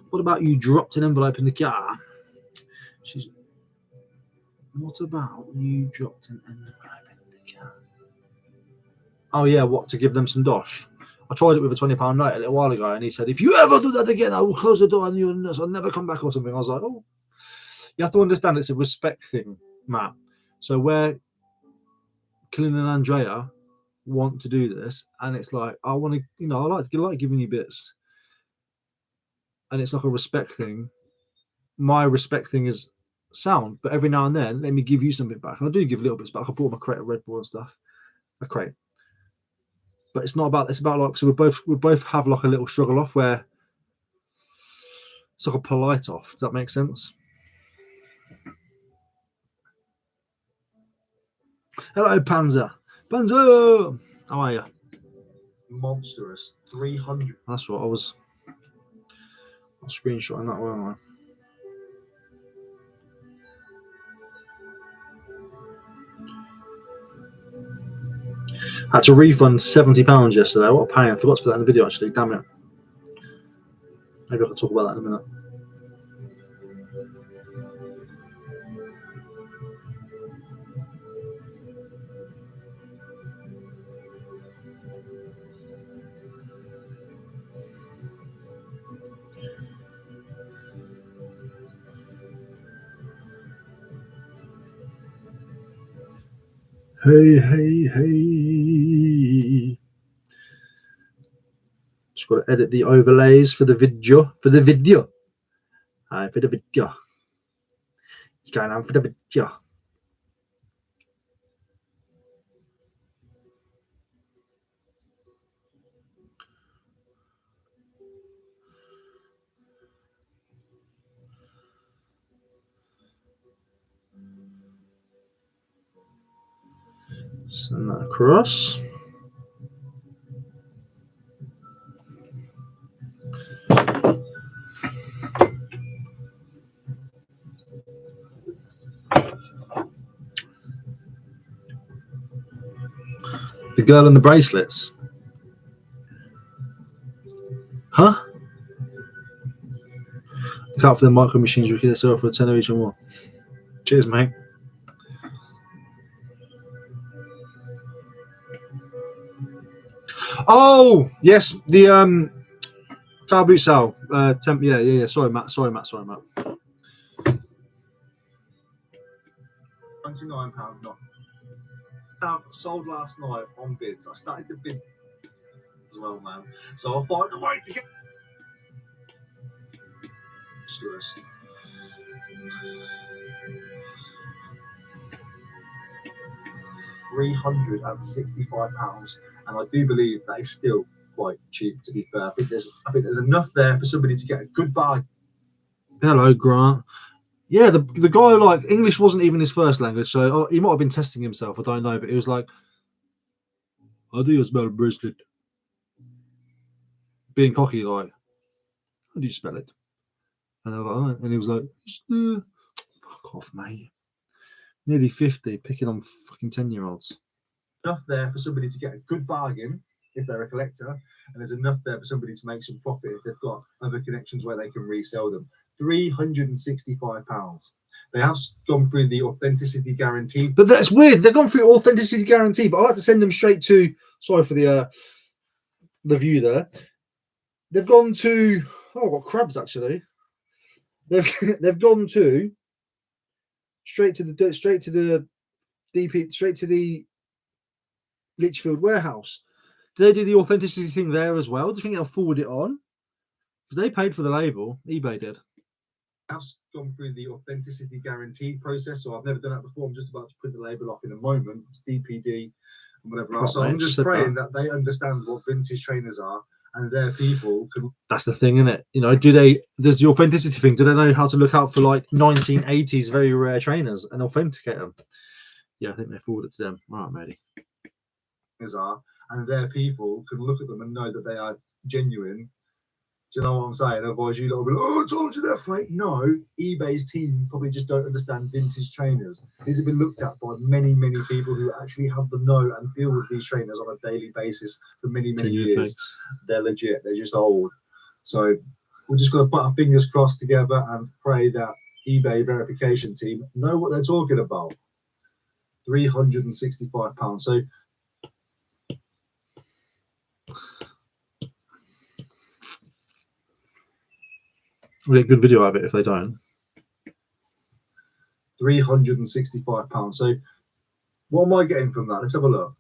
S2: What about you dropped an envelope in the car? What about you dropped an envelope in the car? Oh, yeah, what, to give them some dosh? I tried it with a £20 note a little while ago, and he said, if you ever do that again, I will close the door on you and I'll never come back or something. I was like, oh. You have to understand it's a respect thing, Matt. So where Killian and Andrea want to do this, and it's like, I want to, you know, I like giving you bits. And it's like a respect thing. My respect thing is sound, but every now and then, let me give you something back. And I do give little bits back. I bought my crate of Red Bull and stuff. A crate. But it's not about, it's about like, so we both have like a little struggle off where it's like a polite off. Does that make sense? Hello, Panzer. Panzer! How are you?
S1: Monstrous 300.
S2: That's what I was screenshotting that, weren't I? Had to refund £70 yesterday. What a pain. I forgot to put that in the video actually. Damn it. Maybe I can talk about that in a minute. Hey, hey, hey. Just got to edit the overlays for the video. For the video. For the video. Going on for the video. Send that across. The girl in the bracelets. Huh? Look out for the micro machines. We can sell for a tenner each or more. Cheers, mate. Oh, yes. The car boot sale. Yeah. Sorry, Matt.
S1: £29 not. Have sold last night on bids. I started the bid as well, man. So I'll find a way to get. Screws. £365, and I do believe that is still quite cheap. To be fair, I think there's enough there for somebody to get a good buy.
S2: Hello, Grant. Yeah, the guy, like, English wasn't even his first language, so he might have been testing himself. I don't know, but he was like, "How do you spell a bracelet?" Being cocky, like, "How do you spell it?" And I was like, "Oh," and he was like, "Fuck off, mate." Nearly 50, picking on fucking 10-year-olds.
S1: Enough there for somebody to get a good bargain if they're a collector, and there's enough there for somebody to make some profit if they've got other connections where they can resell them. £365. They have gone through the authenticity guarantee.
S2: But that's weird. They've gone through authenticity guarantee, but I like to send them straight to, sorry for the view there. They've gone to, oh, I've got crabs actually. They've gone to straight to the Litchfield warehouse. Do they do the authenticity thing there as well? Do you think they'll forward it on? Because they paid for the label. eBay did.
S1: I've gone through the authenticity guarantee process, so I've never done that before. I'm just about to print the label off in a moment, DPD and whatever else. So I'm just praying that they understand what vintage trainers are, and their people can.
S2: That's the thing, isn't it? You know, there's the authenticity thing. Do they know how to look out for like 1980s very rare trainers and authenticate them? Yeah, I think they forward it to them. All right, matey.
S1: Are, and their people can look at them and know that they are genuine. Do you know what I'm saying? Otherwise, you don't be like, oh, I told you they're fake. No, eBay's team probably just don't understand vintage trainers. These have been looked at by many, many people who actually have the know and deal with these trainers on a daily basis for many, many years. Fakes. They're legit. They're just old. So we're just going to put our fingers crossed together and pray that eBay verification team know what they're talking about. £365. So
S2: we'll get a good video of it if they don't.
S1: £365. So what am I getting from that? Let's have a look.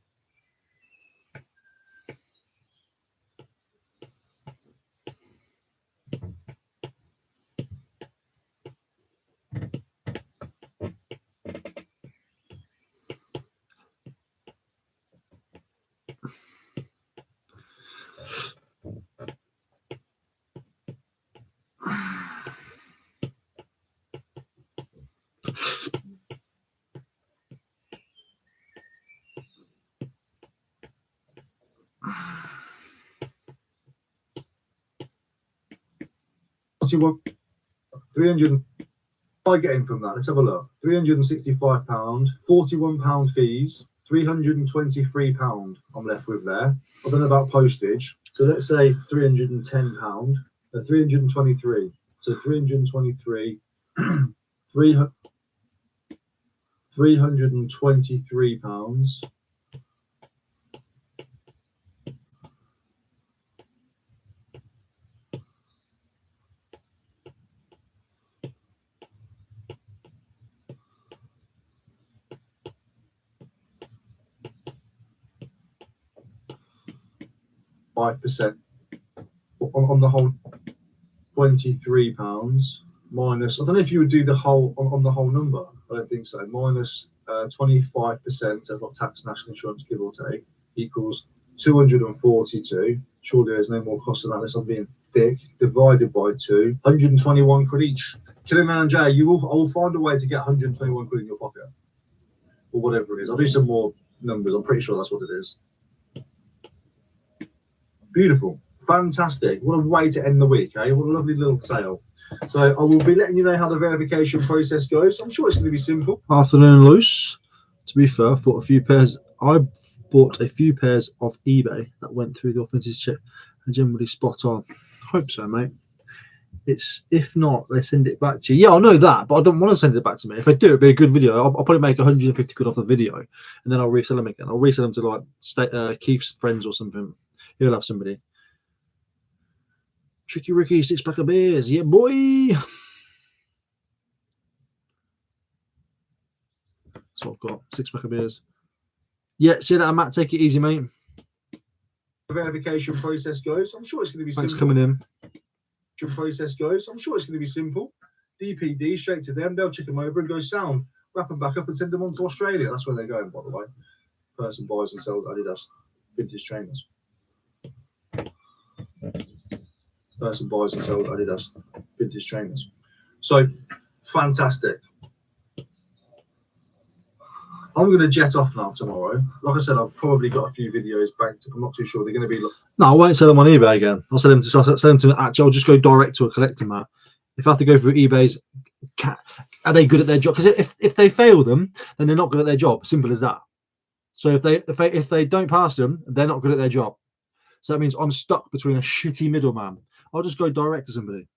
S1: £300. What am I getting from that? Let's have a look. £365, £41 fees, £323 I'm left with there. I don't know about postage. So let's say £310, 323. So 323, £323. £5% on the whole, £23 minus. I don't know if you would do the whole on the whole number. I don't think so. Minus 25%. That's not tax, national insurance, give or take, equals 242. Surely there's no more cost than that unless I'm being thick. Divided by 2, 121 quid each. Kiliman J, I will find a way to get 121 quid in your pocket, or whatever it is. I'll do some more numbers. I'm pretty sure that's what it is. Beautiful. Fantastic. What a way to end the week, eh? What a lovely little sale. So I will be letting you know how the verification process goes. I'm sure it's going to be simple.
S2: Afternoon loose. To be fair, I bought a few pairs of eBay that went through the authenticity check and generally spot on. Hope so, mate. It's if not, they send it back to you. Yeah, I know that, but I don't want to send it back to me. If I do, it'd be a good video. I'll probably make 150 quid off the video, and then I'll resell them again. I'll resell them to like Keith's friends or something. He'll have somebody. Tricky Ricky, 6-pack of beers. Yeah, boy. That's what I've got. 6-pack of beers. Yeah, see that, Matt. Take it easy, mate.
S1: The verification process goes. I'm sure it's going to be
S2: Thanks
S1: simple.
S2: coming in.
S1: Process goes. I'm sure it's going to be simple. DPD straight to them. They'll check them over and go sound. Wrap them back up and send them on to Australia. That's where they're going, by the way. Person buys and sells Adidas vintage trainers. Person buys and sells Adidas vintage trainers. So fantastic. I'm going to jet off now tomorrow. Like I said, I've probably got a few videos banked. I'm not too sure they're going to be.
S2: No, I won't sell them on eBay again. I'll sell them to actually. I'll just go direct to a collector, Matt. If I have to go through eBay's, are they good at their job? Because if they fail them, then they're not good at their job. Simple as that. So if they don't pass them, they're not good at their job. So that means I'm stuck between a shitty middleman. I'll just go direct to somebody.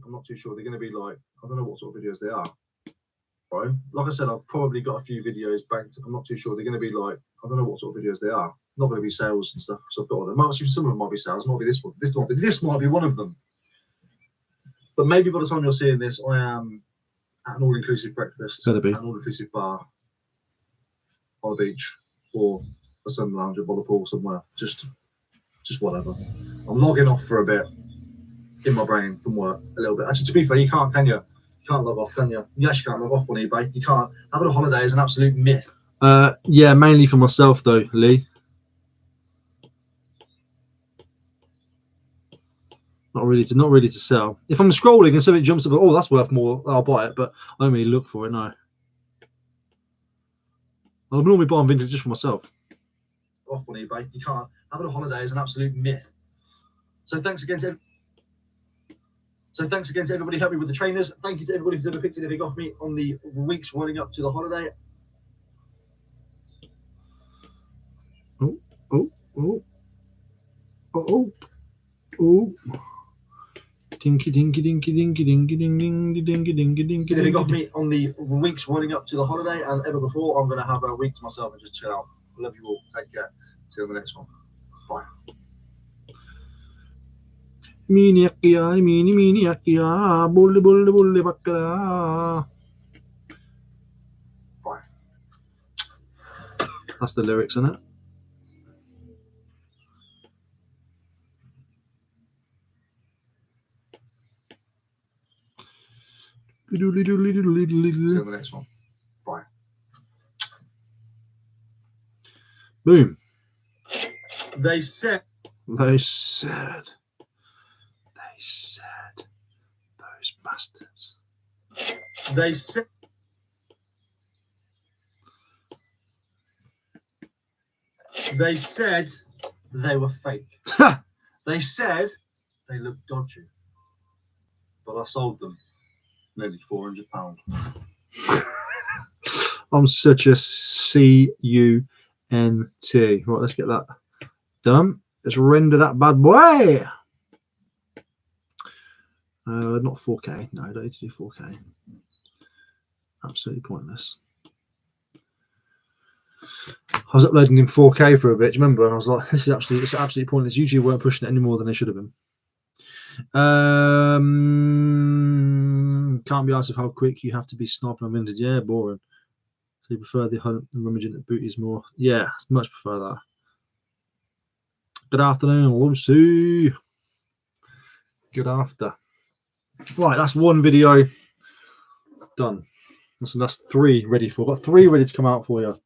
S1: I'm not too sure. They're going to be like, I don't know what sort of videos they are. Right? Like I said, I've probably got a few videos banked. I'm not too sure. They're going to be like, I don't know what sort of videos they are. Not going to be sales and stuff because I've got all them. Actually, some of them might be sales. Might be this one. This might be one of them. But maybe by the time you're seeing this, I am at an all-inclusive breakfast, an all-inclusive bar on the beach, or a sun lounge by the pool somewhere. Just whatever. I'm logging off for a bit. in my brain from work a little bit. Actually, to be fair, you can't, can you? You can't log off, can you? You actually can't log off on eBay. You can't. Having a holiday is an absolute myth.
S2: Yeah, mainly for myself though, Lee. Not really to sell. If I'm scrolling and something jumps up, oh, that's worth more, I'll buy it. But I don't really look for it. No, I'll normally buy on Vinted just for myself.
S1: Off on eBay, you can't. Having a holiday is an absolute myth. So thanks again to everybody who helped me with the trainers. Thank you to everybody who's ever picked anything off me on the weeks running up to the holiday.
S2: Oh. Dinky dinky dinky dinky dinky ding ding dinky dinky dinky.
S1: Anything off me on the weeks running up to the holiday and ever before, I'm going to have a week to myself and just chill out. Love you all. Take care. See you on the next one. Bye.
S2: Mini akia, bully bakla.
S1: Bye.
S2: That's the lyrics, isn't it?
S1: See you on the next one. Bye.
S2: Boom.
S1: They said
S2: Those bastards.
S1: They said they were fake. They said they looked dodgy. But I sold them nearly £400.
S2: I'm such a CUNT. Right, let's get that done. Let's render that bad boy. Not 4K. No, I don't need to do 4K. Absolutely pointless. I was uploading in 4K for a bit, remember? And I was like, it's absolutely pointless. YouTube weren't pushing it any more than they should have been. Can't be asked of how quick you have to be sniping on Vinted. Yeah, boring. So you prefer the hunt and rummaging at booties more? Yeah, much prefer that. Good afternoon, Lucy. Good after. Right, that's one video done. That's 3 ready for. I've got 3 ready to come out for you. I'm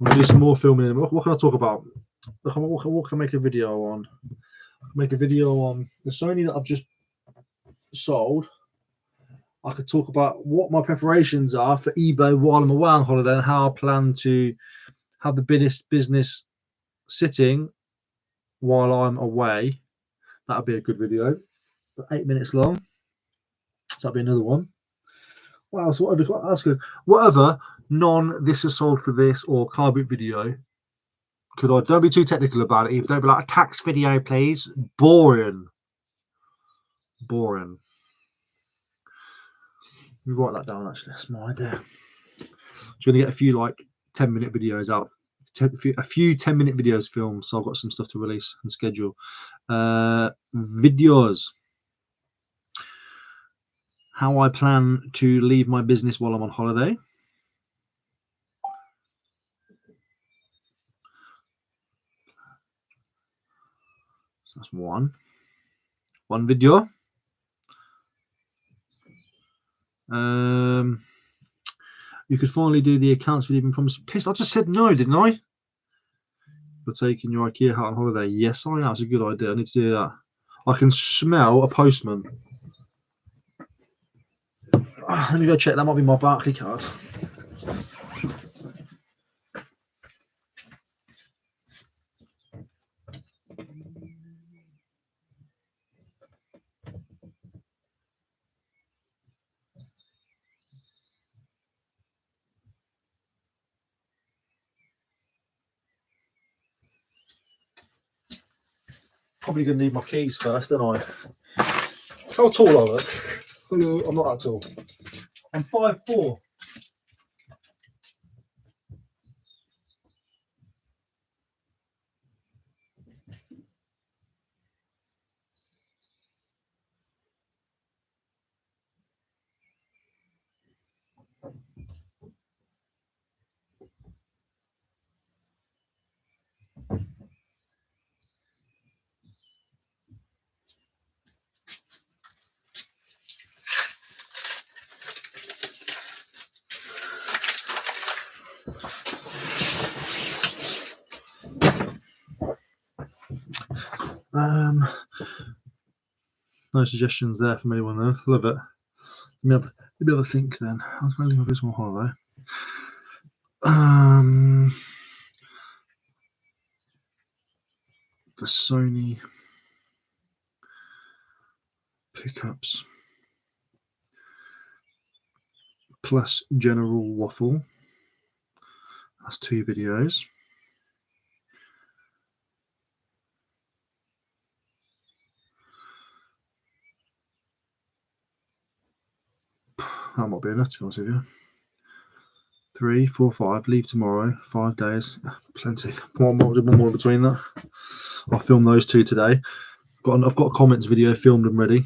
S2: gonna do some more filming. What can I talk about? What can I make a video on? There's so many that I've just sold. I could talk about what my preparations are for eBay while I'm away on holiday and how I plan to have the business sitting while I'm away. That'd be a good video. 8 minutes long. So that'd be another one. What else? Whatever this is sold for this or car boot video. Don't be too technical about it. Don't be like a tax video, please. Boring. Let me write that down. Actually, that's my idea. You're gonna get a few like 10-minute videos out. A few 10-minute videos filmed. So I've got some stuff to release and schedule. Videos. How I plan to leave my business while I'm on holiday. So that's one video. You could finally do the accounts for even promised. Piss, I just said no, didn't I? For taking your IKEA hat on holiday. Yes, I am. It's a good idea. I need to do that. I can smell a postman. Let me go check. That might be my Barclay card. Probably going to need my keys first, don't I? How tall are I? I'm not that tall. I'm 5'4". No suggestions there from anyone though. Love it. Let me have a think then. I was going to leave a bit more holiday. The Sony pickups plus general waffle. That's 2 videos. That might be enough to be honest with you. 3, 4, 5. Leave tomorrow. 5 days. Plenty. One more between that. I'll film those 2 today. I've got a comments video filmed and ready.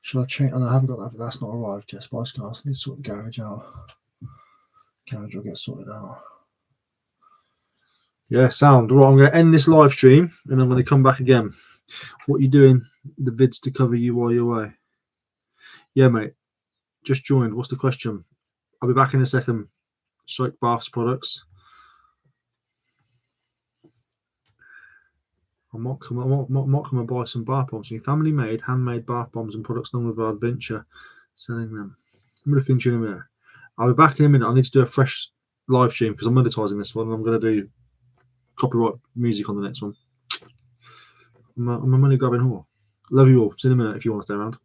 S2: Shall I change? Oh, no, I haven't got that. That's not arrived yet. Spice Girls. I need to sort the garage out. Garage will get sorted out. Yeah, sound. Right, I'm going to end this live stream and I'm going to come back again. What are you doing? The vids to cover you while you're away? Yeah, mate. Just joined. What's the question? I'll be back in a second. Soak baths products. I might come and buy some bath bombs. Family made, handmade bath bombs and products along with our adventure. Selling them. I'm looking to you in a minute. I'll be back in a minute. I need to do a fresh live stream because I'm monetizing this one and I'm going to do copyright music on the next one. I'm a money grabbing whore. Love you all. See you in a minute if you want to stay around.